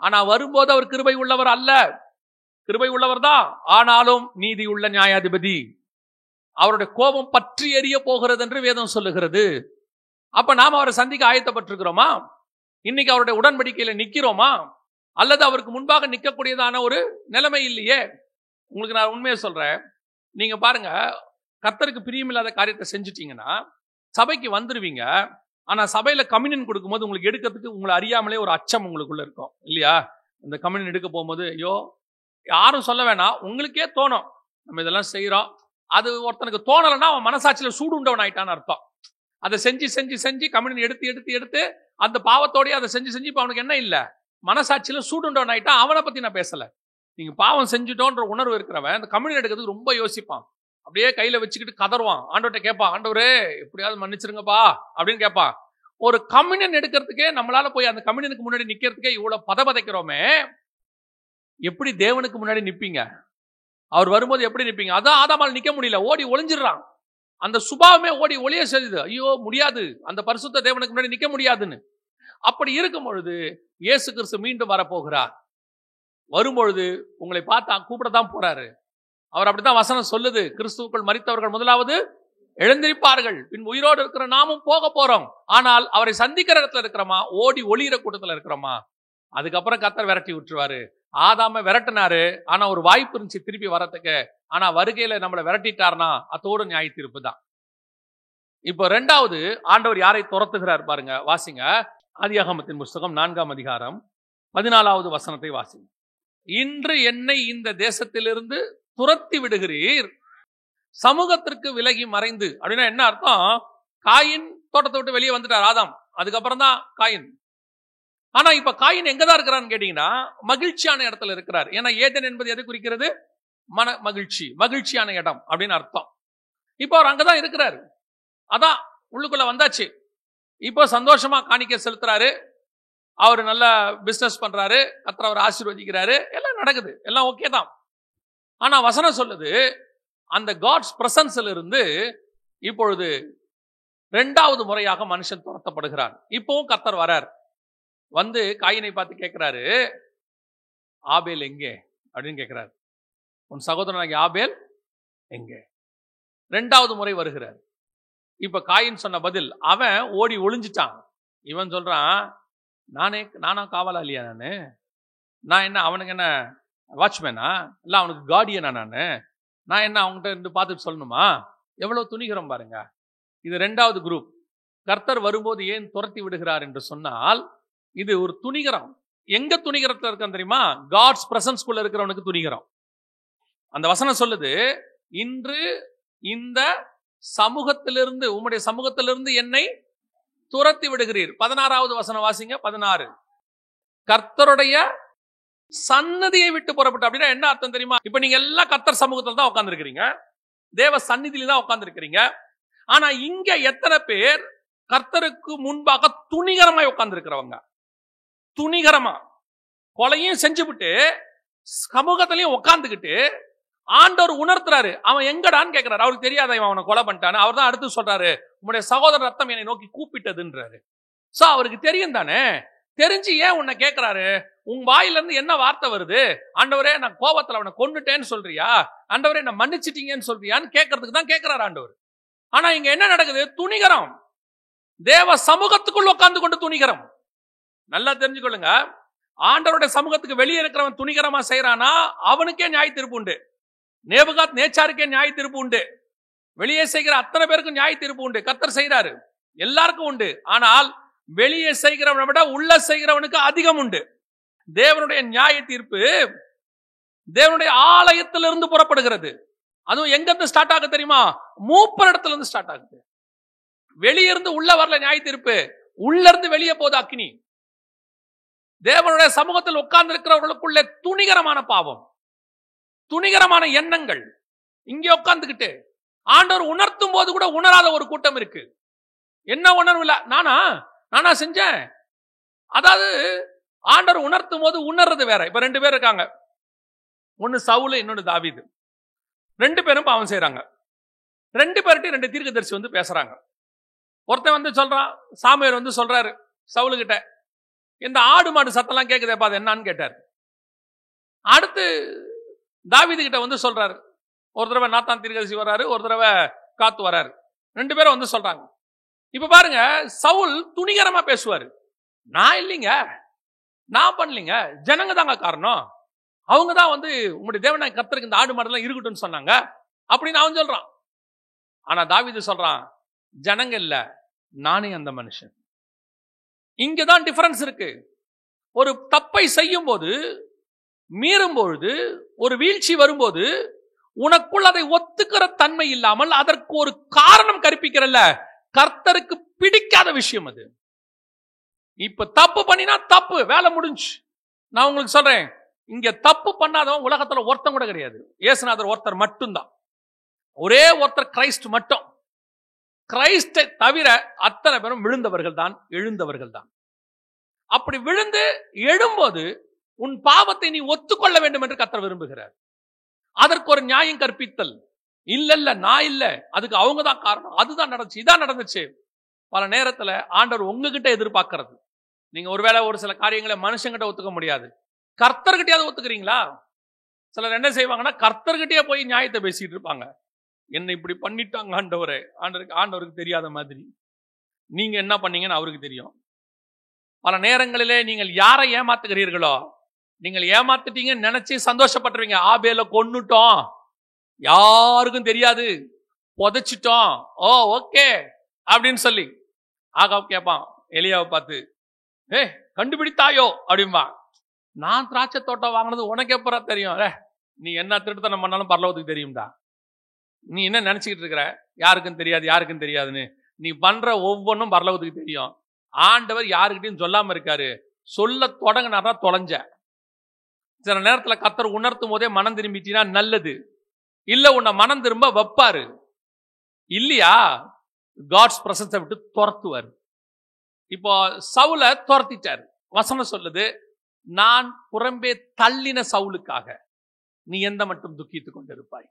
S1: ஆனா வரும்போது அவர் கிருபை உள்ளவர் அல்ல, கிருபை உள்ளவர் தான், ஆனாலும் நீதி உள்ள நியாயாதிபதி. அவருடைய கோபம் பற்றி எரிய போகிறது என்று வேதம் சொல்லுகிறது. அப்ப நாம அவரை சந்திக்க ஆயத்தப்பட்டிருக்கிறோமா? இன்னைக்கு அவருடைய உடன்படிக்கையில நிக்கிறோமா? அல்லது அவருக்கு முன்பாக நிற்கக்கூடியதான ஒரு நிலைமை இல்லையே. உங்களுக்கு நான் உண்மையை சொல்றேன், நீங்க பாருங்க, கர்த்தருக்கு பிரியமில்லாத காரியத்தை செஞ்சுட்டீங்கன்னா சபைக்கு வந்துருவீங்க. ஆனா சபையில கம்யூனியன் கொடுக்கும்போது உங்களுக்கு எடுக்கிறதுக்கு உங்களை அறியாமலே ஒரு அச்சம் உங்களுக்குள்ள இருக்கும் இல்லையா? இந்த கம்யூனியன் எடுக்க போகும்போது ஐயோ, யாரும் சொல்ல வேணாம், உங்களுக்கே தோணும் நம்ம இதெல்லாம் செய்யறோம். அது ஒருத்தனுக்கு தோணலைன்னா அவன் மனசாட்சியில சூடு உண்டவன் ஆயிட்டான்னு அர்த்தம். அதை செஞ்சு செஞ்சு செஞ்சு கம்யூனியன் எடுத்து அந்த பாவத்தோடய அதை செஞ்சு செஞ்சு இப்ப அவனுக்கு என்ன இல்லை, மனசாட்சியில சூடு உண்டவன் ஆயிட்டான். அவனை பத்தி நான் பேசல. நீங்க பாவம் செஞ்சுட்டோன்ற உணர்வு இருக்கிறவன் அந்த கம்யூனியன் எடுக்கிறதுக்கு ரொம்ப யோசிப்பான். அப்படியே கையில வச்சுக்கிட்டு கதறுவான், ஆண்டவர்கிட்ட கேட்பான், ஆண்டவரே எப்படியாவது மன்னிச்சிருங்கப்பா அப்படின்னு கேட்பான். ஒரு கம்யூனியன் எடுக்கிறதுக்கே நம்மளால போய் அந்த கம்யூனியனுக்கு முன்னாடி நிக்கிறதுக்கே இவ்வளவு பதபதைக்கிறோமே, எப்படி தேவனுக்கு முன்னாடி நிப்பீங்க? அவர் வரும்போது எப்படி நிப்பீங்க? அதான் ஆதாமால் நிக்க முடியல, ஓடி ஒளிஞ்சிடறான். அந்த சுபாவமே ஓடி ஒளிய செய்யுது, ஐயோ முடியாது, அந்த பரிசுத்த தேவனுக்கு முன்னாடி நிக்க முடியாதுன்னு. அப்படி இருக்கும் பொழுது இயேசு கிறிஸ்து மீண்டும் வரப்போகிறார். வரும்பொழுது உங்களை பார்த்தா கூப்பிடத்தான் போறாரு. அவர் அப்படித்தான் வசனம் சொல்லுது, கிறிஸ்துவுக்குள் மரித்தவர்கள் முதலாவது எழுந்திருப்பார்கள், பின் உயிரோடு இருக்கிற நாமும் போக போறோம். ஆனால் அவரை சந்திக்கிற இடத்துல இருக்கிறோமா, ஓடி ஒளியிற கூட்டத்துல இருக்கிறோமா? அதுக்கப்புறம் கர்த்தர் விரட்டி விட்டுருவாரு. ஆதாம விரட்டினாரு, ஆனா ஒரு வாய்ப்பு இருந்துச்சு திருப்பி வரத்துக்கு. ஆனா வருகையில நம்மளை விரட்டிட்டார்னா அதோடு நியாய தீர்ப்பு தான். இப்போ ரெண்டாவது ஆண்டவர் யாரை துரத்துகிறார் பாருங்க, வாசிங்க. ஆதியாகமத்தின் புஸ்தகம் 4ஆம் அதிகாரம் 14வது வசனத்தை வாசிங்க. இன்று என்னை இந்த தேசத்திலிருந்து துரத்தி விடுகிறீர், சமூகத்திற்கு விலகி மறைந்து. அப்படின்னா என்ன அர்த்தம்? காயின் தோட்டத்தை விட்டு வெளியே வந்துட்டார் ஆதாம், அதுக்கப்புறம் தான் காயின். ஆனா இப்ப காயின் எங்கதான் இருக்கிறான்னு கேட்டீங்கன்னா மகிழ்ச்சியான இடத்துல இருக்கிறார். ஏன்னா ஏதேன் என்பது எதை குறிக்கிறது? மன மகிழ்ச்சி, மகிழ்ச்சியான இடம் அப்படின்னு அர்த்தம். இப்போ அவர் அங்கதான் இருக்கிறாரு, அதான் உள்ளுக்குள்ள வந்தாச்சு. இப்போ சந்தோஷமா காணிக்கை செலுத்துறாரு, அவர் நல்ல பிசினஸ் பண்றாரு, கர்த்தர் அவர் ஆசீர்வதிக்கிறாரு, எல்லாம் நடக்குது, எல்லாம் ஓகே தான். ஆனா வசனம் சொல்லுது, அந்த காட்ஸ் பிரசன்ஸ்ல இருந்து இப்பொழுது இரண்டாவது முறையாக மனுஷன் துரத்தப்படுகிறார். இப்பவும் கர்த்தர் வரார், வந்து காயினை பார்த்து கேட்கிறாரு, ஆபேல் எங்கே அப்படின்னு கேட்கிறாரு. உன் சகோதரனாகிய ஆபேல் எங்கே? இரண்டாவது முறை வருகிறார். இப்ப காயின் சொன்ன பதில், அவன் ஓடி ஒளிஞ்சிட்டான். இவன் சொல்றான், நானா காவலாளியா? நான் என்ன அவனுக்கு என்ன வாட்ச்மேனா? இல்ல அவனுக்கு கார்டியனா? நான் என்ன அவங்ககிட்ட இருந்து பார்த்துட்டு சொல்லணுமா? எவ்வளவு துணிகரம் பாருங்க. இது ரெண்டாவது குரூப். கர்த்தர் வரும்போது ஏன் துரத்தி விடுகிறார் என்று சொன்னால், இது ஒரு துணிகரம். எங்க துணிகரத்துல இருக்கான் தெரியுமா? காட்ஸ் பிரசன்ஸ்குள்ள இருக்கிறவனுக்கு துணிகரம். அந்த வசனம் சொல்லுது, இன்று இந்த சமூகத்திலிருந்து, உம்முடைய சமூகத்திலிருந்து என்னை துரத்தி விடுகிறீர். 16வது வசனம் வாசிங்க. 16. கர்த்தருடைய சன்னதியை விட்டு புறப்பட்டு. அப்படின்னா என்ன அர்த்தம் தெரியுமா? இப்ப நீங்க எல்லாம் கர்த்தர் சமூகத்துல தான் உட்கார்ந்து இருக்கிறீங்க, தேவ சந்நிதியில தான் உட்கார்ந்து இருக்கிறீங்க. ஆனா இங்க எத்தனை பேர் கர்த்தருக்கு முன்பாக துணிகரமாய் உட்கார்ந்து இருக்கிறவங்க? துணிகரமா கொலையும் செஞ்சுவிட்டு சமூகத்திலையும் உட்கார்ந்துகிட்டு ஆண்டவர் உணர்த்துறாரு. அவன் எங்கடான்னு கேட்கிறாரு. அவருக்கு தெரியாத இவன் அவனை கொலை பண்ணிட்டான்னு. அவர் தான் அடுத்து சொல்றாரு, உன்னுடைய சகோதர ரத்தம் என்னை நோக்கி கூப்பிட்டதுன்றாரு. சோ அவருக்கு தெரியும் தானே. தெரிஞ்சு ஏன் உன்னை கேட்கிறாரு? உன் வாயில இருந்து என்ன வார்த்தை வருது? ஆண்டவரே நான் கோபத்துல அவனை கொன்னுட்டேன்னு சொல்றியா? ஆண்டவரே நான் மன்னிச்சிட்டீங்கன்னு சொல்றியான்னு கேட்கறதுக்கு தான் கேட்கிறாரு ஆண்டவர். ஆனா இங்க என்ன நடக்குது? துணிகரம். தேவ சமூகத்துக்குள் உட்கார்ந்து கொண்டு துணிகரம். நல்லா தெரிஞ்சுக்கொள்ளுங்க, ஆண்டவருடைய சமூகத்துக்கு வெளியே இருக்கிறவன் துணிகரமா செய்யறானா அவனுக்கே நியாய தீர்ப்பு உண்டு. நேபுகாத் நேச்சாருக்கே நியாய தீர்ப்பு உண்டு. வெளியே செய்கிற அத்தனை பேருக்கும் நியாய தீர்ப்பு உண்டு. கர்த்தர் செய்கிறாரு, எல்லாருக்கும் உண்டு. ஆனால் வெளியே செய்கிறவனை விட உள்ள செய்கிறவனுக்கு அதிகம் உண்டு. தேவனுடைய நியாய தீர்ப்பு தேவனுடைய ஆலயத்திலிருந்து புறப்படுகிறது. அதுவும் எங்க இருந்து ஸ்டார்ட் ஆகுது தெரியுமா? மூப்பர் இடத்துல இருந்து ஸ்டார்ட் ஆகுது. வெளியே இருந்து உள்ள வரல நியாய தீர்ப்பு, உள்ள இருந்து வெளியே போகுது அக்னி. தேவனுடைய சமூகத்தில் உட்கார்ந்து இருக்கிறவர்களுக்குள்ள துணிகரமான பாவம், துணிகரமான எண்ணங்கள் இங்கே உட்கார்ந்துகிட்டு ஆண்டவர் உணர்த்தும் போது கூட உணராத ஒரு கூட்டம் இருக்கு. என்ன உணர்வு இல்ல, நானா செஞ்சேன். அதாவது ஆண்டவர் உணர்த்தும் போது உணர்றது வேற. இப்ப 2 பேர் இருக்காங்க, ஒன்னு சவுல் இன்னொன்னு தாவீது. 2 பேரும் பாவம் செய்யறாங்க. 2 பேர்கிட்ட 2 தீர்க்கதரிசி வந்து பேசுறாங்க. ஒருத்தன் வந்து சொல்றான், சாமுவேல் வந்து சொல்றாரு சவுலுகிட்ட, இந்த ஆடு மாடு சத்தம்லாம் கேட்குதேப்பா அது என்னன்னு கேட்டார். அடுத்து தாவீது கிட்ட வந்து சொல்றாரு. ஒரு தடவை நாத்தான் தீர்க்கதரிசி வராரு, ஒரு தடவை காத்து வராரு. 2 பேரும் வந்து சொல்றாங்க. இப்ப பாருங்க, சவுல் துணிகரமா பேசுவாரு. நான் இல்லைங்க, நான் பண்ணலீங்க, ஜனங்க தாங்க காரணம், அவங்க தான் வந்து உங்களுடைய தேவனாய கர்த்தருக்கு இந்த ஆடு மாடெல்லாம் இருக்கட்டும்னு சொன்னாங்க அப்படின்னு அவன் சொல்றான். ஆனா தாவீது சொல்றான், ஜனங்க இல்ல, நானே அந்த மனுஷன். இங்கதான் டிஃபரன்ஸ் இருக்கு. ஒரு தப்பை செய்யும் போது, மீறும் பொழுது, ஒரு வீழ்ச்சி வரும்போது உனக்குள் அதை ஒத்துக்கிற தன்மை இல்லாமல் அதற்கு ஒரு காரணம் கற்பிக்கிறல்ல, கர்த்தருக்கு பிடிக்காத விஷயம் அது. இப்ப தப்பு பண்ணினா தப்பு, வேலை முடிஞ்சு. நான் உங்களுக்கு சொல்றேன், இங்க தப்பு பண்ணாதவன் உலகத்துல ஒருத்தன் கூட கிடையாது. இயேசுநாதர் ஒருத்தர் மட்டும்தான், ஒரே ஒருத்தர், கிரைஸ்ட் மட்டும். கிரைஸ்டை தவிர அத்தனை பேரும் விழுந்தவர்கள் தான், எழுந்தவர்கள் தான். அப்படி விழுந்து எழும்போது உன் பாவத்தை நீ ஒத்துக்கொள்ள வேண்டும் என்று கர்த்தர் விரும்புகிறார். அதற்கு ஒரு நியாயம் கற்பித்தல் இல்ல, நான் இல்ல, அதுக்கு அவங்க தான் காரணம், அதுதான் நடந்துச்சு, இதான் நடந்துச்சு. பல நேரத்துல ஆண்டவர் உங்ககிட்ட எதிர்பார்க்கிறது, நீங்க ஒருவேளை ஒரு சில காரியங்களை மனுஷங்கிட்ட ஒத்துக்க முடியாது, கர்த்தர்கிட்டயாவது ஒத்துக்கிறீங்களா? சிலர் என்ன செய்வாங்கன்னா, கர்த்தர்கிட்டயே போய் நியாயத்தை பேசிட்டு இருப்பாங்க. என்ன இப்படி பண்ணிட்டாங்க ஆண்டவரே, ஆண்டவருக்கு தெரியாத மாதிரி. நீங்க என்ன பண்ணீங்கன்னு அவருக்கு தெரியும். பல நேரங்களிலே நீங்கள் யாரை ஏமாத்துகிறீர்களோ, நீங்கள் ஏமாத்திட்டீங்கன்னு நினைச்சு சந்தோஷப்பட்டுருவீங்க. ஆபேல கொன்னுட்டோம், யாருக்கும் தெரியாது, புதைச்சிட்டோம், ஓ ஓகே அப்படின்னு சொல்லி. ஆகாப் கேட்பான் எலியாவை பார்த்து, கண்டுபிடித்தாயோ அப்படின்பா. நான் திராட்சை தோட்டம் வாங்கினது உனக்கு எப்பறம் தெரியும்? நீ என்ன திருட்டுத்தனம் பண்ணாலும் பரலோகத்துக்கு தெரியும்டா. நீ என்ன நினைச்சுக்கிட்டு இருக்கிற, யாருக்கும் தெரியாது யாருக்கும் தெரியாதுன்னு? நீ பண்ற ஒவ்வொன்றும் பரலோகத்துக்கு தெரியும். ஆண்டவர் யாருக்கிட்டையும் சொல்லாம இருக்காரு. சொல்ல தொடங்கினாரா தொலைஞ்ச. சில நேரத்துல கர்த்தர் உணர்த்தும் போதே மனம் திரும்பிட்டீங்கன்னா நல்லது. இல்ல உன்னை மனம் திரும்ப வைப்பாரு. இல்லையா காட்ஸ் பிரசன்ஸை விட்டு துரத்துவார். இப்போ சவுல துரத்திட்டார். வசனம் சொல்லுது, நான் புறம்பே தள்ளின சவுலுக்காக நீ எந்த மட்டும் துக்கித்துக் கொண்டிருப்பாய்.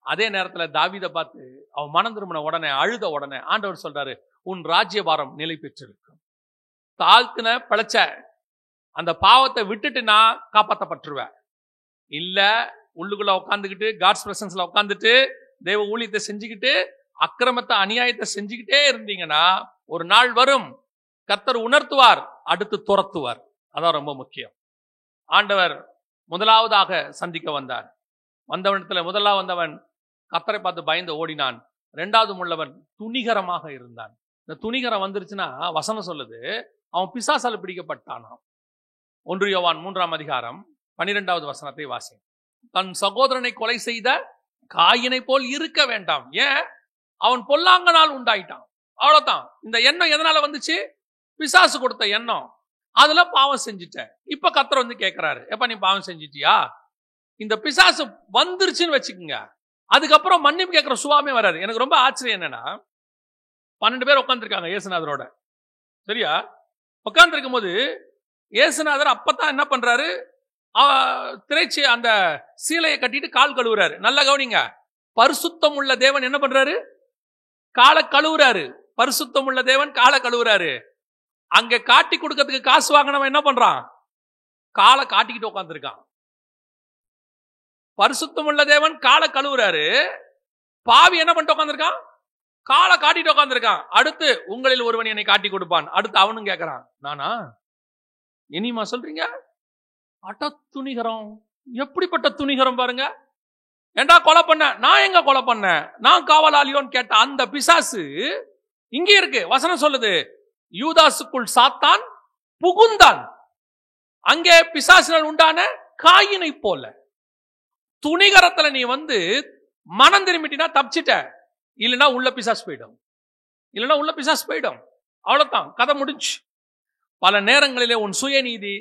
S1: அதே நேரத்துல தாவீதை பார்த்து அவன் மனம் திரும்பின உடனே, அழுத உடனே ஆண்டவர் சொல்றாரு, உன் ராஜ்யபாரம் நிலை பெற்றிருக்கும். தாழ்த்தின பிழைச்ச அந்த பாவத்தை விட்டுட்டு நான் காப்பாற்றப்பட்டுருவேன். இல்ல உள்ளுக்குள்ள உட்காந்துக்கிட்டு காட்ஸ் பிரசன்ஸ்ல உட்காந்துட்டு தேவ ஊழியத்தை செஞ்சுக்கிட்டு அக்கிரமத்தை அநியாயத்தை செஞ்சுக்கிட்டே இருந்தீங்கன்னா ஒரு நாள் வரும், கர்த்தர் உணர்த்துவார், அடுத்து துரத்துவார். அதான் ரொம்ப முக்கியம். ஆண்டவர் முதலாவதாக சந்திக்க வந்தார். வந்தவனத்துல முதலாவது வந்தவன் கர்த்தரை பார்த்து பயந்து ஓடினான். 2வது உள்ளவன் துணிகரமாக இருந்தான். இந்த துணிகரம் வந்துருச்சுன்னா வசனம் சொல்லுது, அவன் பிசாசால பிடிக்கப்பட்டானாம். 1 யோவான் 3ஆம் அதிகாரம் 12வது வசனத்தை வாசி. தன் சகோதரனை கொலை செய்த காயினை போல் இருக்க வேண்டாம். ஏன்? அவன் பொல்லாங்கனால் உண்டாயிட்டான், அவ்வளவுதான். இந்த எண்ணம் எதனால வந்துச்சு? பிசாசு கொடுத்த எண்ணம். அதுல பாவம் செஞ்சுட்டேன். இப்ப கர்த்தர் வந்து கேட்கிறாரு, எப்ப நீ பாவம் செஞ்சிட்டியா? இந்த பிசாசு வந்துருச்சுன்னு வச்சுக்கோங்க, அதுக்கப்புறம் மன்னிப்பு கேட்கிற சுவாமே வராது. எனக்கு ரொம்ப ஆச்சரியம் என்னன்னா, 12 பேர் உட்காந்துருக்காங்க இயேசுநாதரோட, சரியா? உட்கார்ந்து இருக்கும் போது இயேசுநாதர் அப்பதான் என்ன பண்றாரு, திரைச்சி அந்த சீலையை கட்டிட்டு கால் கழுவுறாரு. நல்ல கவனிங்க, பரிசுத்தம் உள்ள தேவன் என்ன பண்றாரு? காலை கழுவுறாரு. பரிசுத்தம் உள்ள தேவன் காலை கழுவுறாரு. அங்க காட்டி கொடுக்கிறதுக்கு காசு வாங்கினவன் என்ன பண்றான்? காலை காட்டிக்கிட்டு உட்கார்ந்துருக்கான். பரிசுத்தம் உள்ள தேவன் காலை கழுவுறாரு, பாவி என்ன பண்ணிட்டு உட்கார்ந்துருக்கான்? காலை காட்டிட்டு உட்கார்ந்துருக்கான். அடுத்து உங்களில் ஒருவன் என்னை காட்டி கொடுப்பான். அடுத்து அவனும் கேட்கிறான், நானா? இனிமா சொல்றீங்க? அட்ட துணிகரம், எப்படிப்பட்ட துணிகரம் பாருங்க. ஏண்டா கொலை பண்ண? நான் எங்க கொலை பண்ண? நான் காவலாளியோன்னு கேட்ட அந்த பிசாசு இங்கே இருக்கு. வசனம் சொல்லுது, யூதாசுக்குள் சாத்தான் புகுந்தான். அங்கே பிசாசினால் உண்டான காயினை போல. துணிகரத்துல நீ வந்து மனம் திரும்பிட்டினா தப்பிச்சிட்ட, இல்லைன்னா உள்ள பிசாசு போயிடும். இல்லைன்னா உள்ள பிசாசு போயிடும். அவ்வளவுதான், கதை முடிஞ்சு. பல நேரங்களிலே உன் சுயநீதி,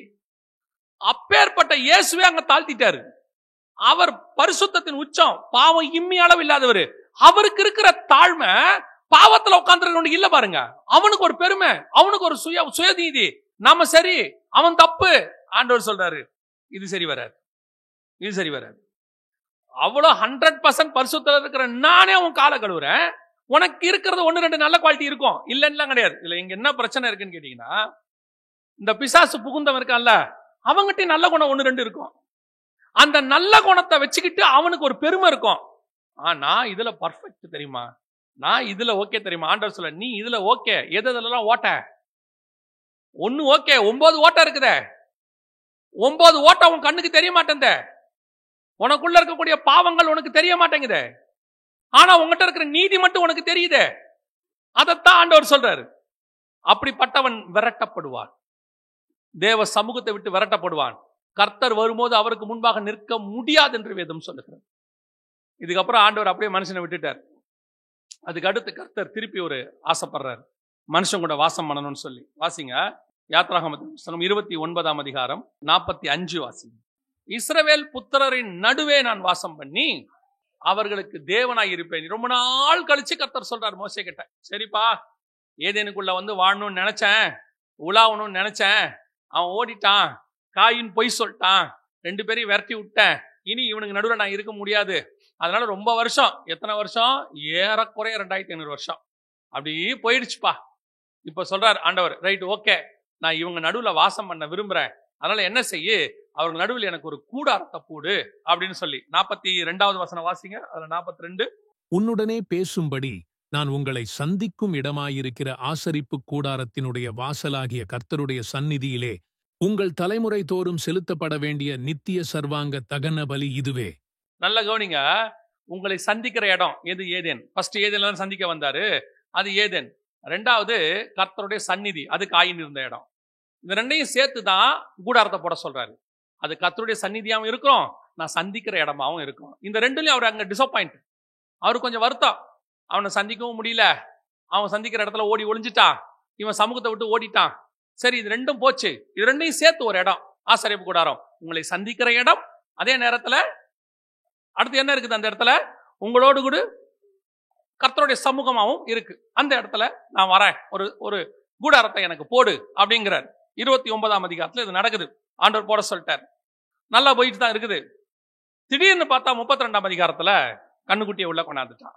S1: அப்பேற்பட்ட இயேசுவே அங்க தாழ்த்திட்டாரு. அவர் பரிசுத்தத்தின் உச்சம், பாவம் இம்மி அளவு இல்லாதவர். அவருக்கு இருக்கிற தாழ்மை பாவத்துல உட்கார்ந்து இல்ல பாருங்க. அவனுக்கு ஒரு பெருமை, அவனுக்கு ஒரு சுயநீதி, நாம சரி அவன் தப்பு. ஆண்டவர் சொல்றாரு, இது சரி வராது, இது சரி வராது. அவ்வளவு 100% பரிசுத்தம் இருக்கிற நானே உன் காலை கழுவுறேன். உனக்கு இருக்கிறது 1-2 நல்ல குவாலிட்டி இருக்கும், இல்லன்னா கிடையாது. இல்ல இங்க என்ன பிரச்சனை இருக்குன்னு கேட்டீங்கன்னா, இந்த பிசாசு புகுந்தவன் இருக்கான்ல, அவங்ககிட்ட நல்ல குணம் 1-2 இருக்கும். அந்த நல்ல குணத்தை வச்சுக்கிட்டு அவனுக்கு ஒரு பெருமை இருக்கும். நான் இதுல பர்ஃபெக்ட் தெரியுமா, நான் இதுல ஓகே தெரியுமா? ஆண்டவர் சொல்ல, நீ இதுல ஓகே, எதெல்லாம் ஓட்ட? 1 ஓகே, 9 ஓட்ட இருக்குதே. 9 ஓட்ட உன் கண்ணுக்கு தெரிய மாட்டேங்குதே. உனக்குள்ள இருக்கக்கூடிய பாவங்கள் உனக்கு தெரிய மாட்டேங்குதே. ஆனா உங்ககிட்ட இருக்கிற நீதி மட்டும் உனக்கு தெரியுதே. அதைத்தான் ஆண்டவர் சொல்றாரு. அப்படிப்பட்டவன் விரட்டப்படுவான், தேவ சமூகத்தை விட்டு விரட்டப்படுவான். கர்த்தர் வரும்போது அவருக்கு முன்பாக நிற்க முடியாது என்று வேதம் சொல்லுகிறது. இதுக்கப்புறம் ஆண்டவர் அப்படியே மனுஷனை விட்டுட்டார். அதுக்கு அடுத்து கர்த்தர் திருப்பி ஒரு ஆசைப்படுறாரு, மனுஷன் கூட வாசம் பண்ணணும்னு சொல்லி. வாசிங்க, யாத்ராகமம் 29ஆம் அதிகாரம் 45 வாசிங்க. இஸ்ரவேல் புத்திரரின் நடுவே நான் வாசம் பண்ணி அவர்களுக்கு தேவனாய் இருப்பேன். ரொம்ப நாள் கழிச்சு கர்த்தர் சொல்றார் மோசே கிட்ட, சரிப்பா, ஏதேனுக்குள்ள வந்து வாழணும்னு நினைச்சேன், உலாவணும்னு நினைச்சேன், அவன் ஓடிட்டான், காயின் பொய் சொல்லிட்டான், 2 பேரையும் விரட்டி விட்டேன், இனி இவனுக்கு நடுவில் நான் இருக்க முடியாது. அதனால ரொம்ப வருஷம், எத்தனை வருஷம்? ஏறக்குறைய 2500 வருஷம் அப்படி போயிடுச்சுப்பா. இப்ப சொல்றார் ஆண்டவர், ரைட் ஓகே, நான் இவங்க நடுவில் வாசம் பண்ண விரும்புறேன். அதனால என்ன செய்ய, அவர்கள் நடுவில் எனக்கு ஒரு கூடாரத்தை போடு அப்படின்னு சொல்லி. 42வது வசனம் வாசிங்க. அதுல 42,
S2: உன்னுடனே பேசும்படி நான் உங்களை சந்திக்கும் இடமாயிருக்கிற ஆசரிப்பு கூடாரத்தினுடைய வாசலாகிய கர்த்தருடைய சந்நிதியிலே உங்கள் தலைமுறை தோறும் செலுத்தப்பட வேண்டிய நித்திய சர்வாங்க தகன பலி இதுவே.
S1: நல்ல கவனிங்க, உங்களை சந்திக்கிற இடம் எது? ஏதேன். ஃபர்ஸ்ட் ஏதேன் சந்திக்க வந்தாரு, அது ஏதேன். 2வது கர்த்தருடைய சந்நிதி, அது காயின் இருந்த இடம். இந்த 2ஐயும் சேர்த்து தான் கூடாரத்தை போட சொல்றாரு. அது கர்த்தருடைய சந்நிதியாகவும் இருக்கும், நான் சந்திக்கிற இடமாவும் இருக்கும். இந்த 2லயும் அவர் அங்க டிசப்பாயிண்ட், அவருக்கு கொஞ்சம் வருத்தம். அவனை சந்திக்கவும் முடியல, அவன் சந்திக்கிற இடத்துல ஓடி ஒளிஞ்சிட்டான், இவன் சமூகத்தை விட்டு ஓடிட்டான். சரி, இது 2ம் போச்சு, இது 2ஐயும் சேர்த்து ஒரு இடம், ஆசரிப்பு கூடாரம், உங்களை சந்திக்கிற இடம். அதே நேரத்துல அடுத்து என்ன இருக்குது அந்த இடத்துல? உங்களோடு கூட கர்த்தருடைய சமூகமாகவும் இருக்கு. அந்த இடத்துல நான் வரேன், ஒரு கூடாரத்தை எனக்கு போடு அப்படிங்கிறார். 29ஆம் அதிகாரத்துல இது நடக்குது. ஆண்டவர் போட சொல்லிட்டார். நல்லா போயிட்டு தான் இருக்குது. திடீர்னு பார்த்தா 32ஆம் அதிகாரத்துல கண்ணுக்குட்டியை உள்ள கொண்டாந்துட்டான்.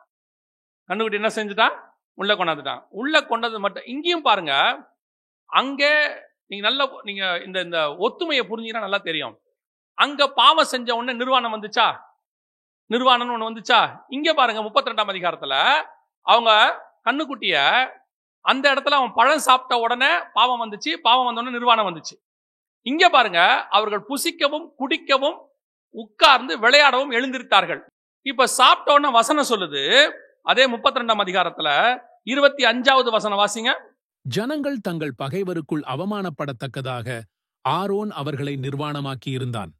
S1: கண்ணுக்குட்டி என்ன செஞ்சுட்டான்? உள்ள கொண்டாந்துட்டான். உள்ள கொண்டது மட்டும் இங்கேயும் பாருங்க, அங்கே நீங்க இந்த ஒத்துமையை புரிஞ்சீங்கன்னா நல்லா தெரியும். அங்க பாவம் செஞ்ச உடனே நிர்வாணம் வந்துச்சா? நிர்வாணம் ஒண்ணு வந்துச்சா? இங்க பாருங்க 32ஆம் அதிகாரத்துல அவங்க கண்ணுக்குட்டிய அந்த இடத்துல அவன் பழம் சாப்பிட்ட உடனே பாவம் வந்துச்சு, பாவம் வந்த உடனே நிர்வாணம் வந்துச்சு. இங்க பாருங்க, அவர்கள் புசிக்கவும் குடிக்கவும் உட்கார்ந்து விளையாடவும் எழுந்திருத்தார்கள். இப்ப சாப்பிட்ட உடனே வசனம் சொல்லுது, அதே 32ஆம் அதிகாரத்துல 25வது வசனம் வாசிங்க.
S2: ஜனங்கள் தங்கள் பகைவருக்குள் அவமானப்படத்தக்கதாக ஆரோன் அவர்களை நிர்வாணமாக்கி இருந்தான்.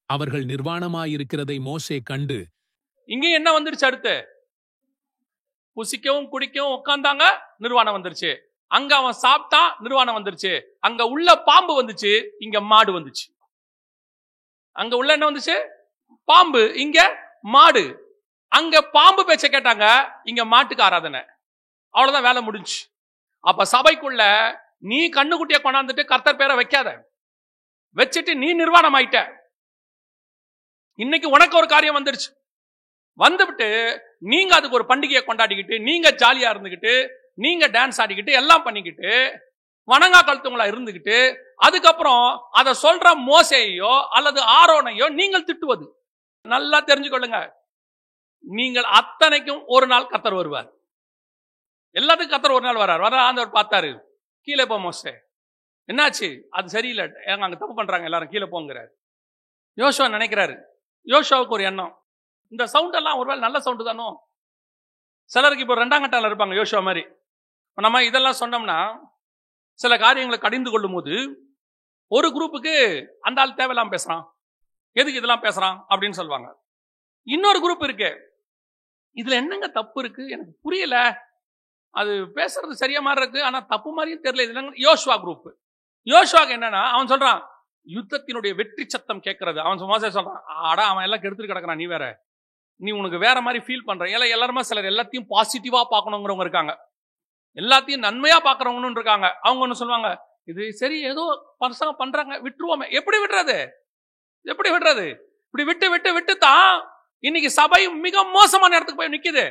S2: அவர்கள் நிர்வாணமாயிருக்கிறதை மோசே கண்டு,
S1: இங்க என்ன வந்துருச்சு? அடுத்து புசிக்கவும் குடிக்கவும் உட்கார்ந்தாங்க, நிர்வாணம் வந்துருச்சு. அங்க அவன் சாப்பிட்டான், நிர்வாணம் வந்துருச்சு. அங்க உள்ள பாம்பு வந்துச்சு, இங்க மாடு வந்துச்சு. அங்க உள்ள என்ன வந்துச்சு? பாம்பு, இங்க மாடு. அங்க பாம்பு பேச்ச கேட்டாங்க, இங்க மாட்டுக்கு ஆராதனை. அவ்வளவுதான், வேலை முடிஞ்சு. அப்ப சபைக்குள்ள நீ கண்ணுக்குட்டிய கொண்டாந்துட்டு கர்த்தர் பேரை வைக்காத, வச்சுட்டு நீ நிர்வாணம் ஆயிட்ட. இன்னைக்கு உனக்கு ஒரு காரியம் வந்துருச்சு, வந்துவிட்டு நீங்க அதுக்கு ஒரு பண்டிகையை கொண்டாடிக்கிட்டு, நீங்க ஜாலியா இருந்துகிட்டு, நீங்க டான்ஸ் ஆடிக்கிட்டு எல்லாம் பண்ணிக்கிட்டு வணங்கா கழுத்துங்களா இருந்துகிட்டு, அதுக்கப்புறம் அதை சொல்ற மோசேயோ அல்லது ஆரோனையோ நீங்கள் திட்டுவது. நல்லா தெரிஞ்சுக்கொள்ளுங்க, நீங்கள் அத்தனைக்கும் ஒரு நாள் கர்த்தர் வருவார். எல்லாத்துக்கும் கர்த்தர் ஒரு நாள் வர்றார். ஆண்டவர் பார்த்தாரு, கீழே போ மோசே, என்னாச்சு? அது சரியில்லை, அங்க தப்பு பண்றாங்க, எல்லாரும் கீழே போங்கிறார். யோசுவா நினைக்கிறாரு, யோசுவாவுக்கு ஒரு எண்ணம், இந்த சவுண்ட் எல்லாம் ஒருவேளை நல்ல சவுண்டு தானோ. சிலருக்கு இப்போ 2ஆம் கட்டால இருப்பாங்க யோசுவா மாதிரி. நம்ம இதெல்லாம் சொன்னோம்னா சில காரியங்களை கடிந்து கொள்ளும் போது ஒரு குரூப்புக்கு அந்த ஆள் தேவையில்லாம பேசுறான், எதுக்கு இதெல்லாம் பேசுறான் அப்படின்னு சொல்லுவாங்க. இன்னொரு குரூப் இருக்கு, இதுல என்னங்க தப்பு இருக்கு, எனக்கு புரியல, அது பேசுறது சரியா மாதிரி இருக்கு, ஆனா தப்பு மாதிரியும் தெரியல. இது யோசுவா குரூப். யோசுவாக்கு என்னன்னா, அவன் சொல்றான் யுத்தத்தினுடைய வெற்றி சத்தம் கேட்கறது. அவன் மோசே சொல்றான், ஆடா அவன் எல்லாம் கெடுத்துட்டு கிடக்குறான், நீ வேற, நீ உனக்கு வேற மாதிரி ஃபீல் பண்ற. எல்லாருமே சிலர் எல்லாத்தையும் பாசிட்டிவா பார்க்கணுங்கிறவங்க இருக்காங்க, எல்லாத்தையும் நன்மையா பார்க்கறவங்க இருக்காங்க. அவங்க ஒண்ணு சொல்லுவாங்க, இது சரி ஏதோ பசங்க பண்றாங்க, விட்டுருவோமே. எப்படி விடுறது? எப்படி விடுறது? இப்படி விட்டு விட்டு விட்டு தான் இன்னைக்கு சபை மிக மோசமான இடத்துக்கு போய் நிக்குது.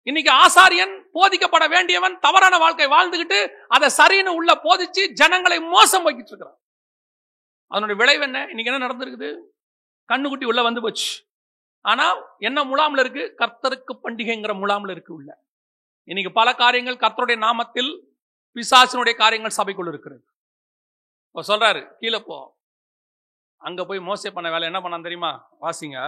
S1: இன்னைக்கு ஆசாரியன் போதிக்கப்பட வேண்டியவன் தவறான வாழ்க்கை வாழ்ந்துகிட்டு அதை சரின்னு உள்ள போதிச்சு ஜனங்களை மோசம் வைக்கிட்டு இருக்கிறான். அதனுடைய விளைவு என்ன? இன்னைக்கு என்ன நடந்திருக்குது? கண்ணுக்குட்டி உள்ள வந்து போச்சு. ஆனா என்ன முலாம்ல இருக்கு? கர்த்தருக்கு பண்டிகைங்கிற முலாம்ல இருக்கு உள்ள. இன்னைக்கு பல காரியங்கள் கர்த்தருடைய நாமத்தில் பிசாசினுடைய காரியங்கள் சபைக்குள்ள இருக்கிறது. சொல்றாரு, கீழே போ. அங்க போய் மோசே பண்ண வேலை என்ன பண்ணான் தெரியுமா? வாசிங்க,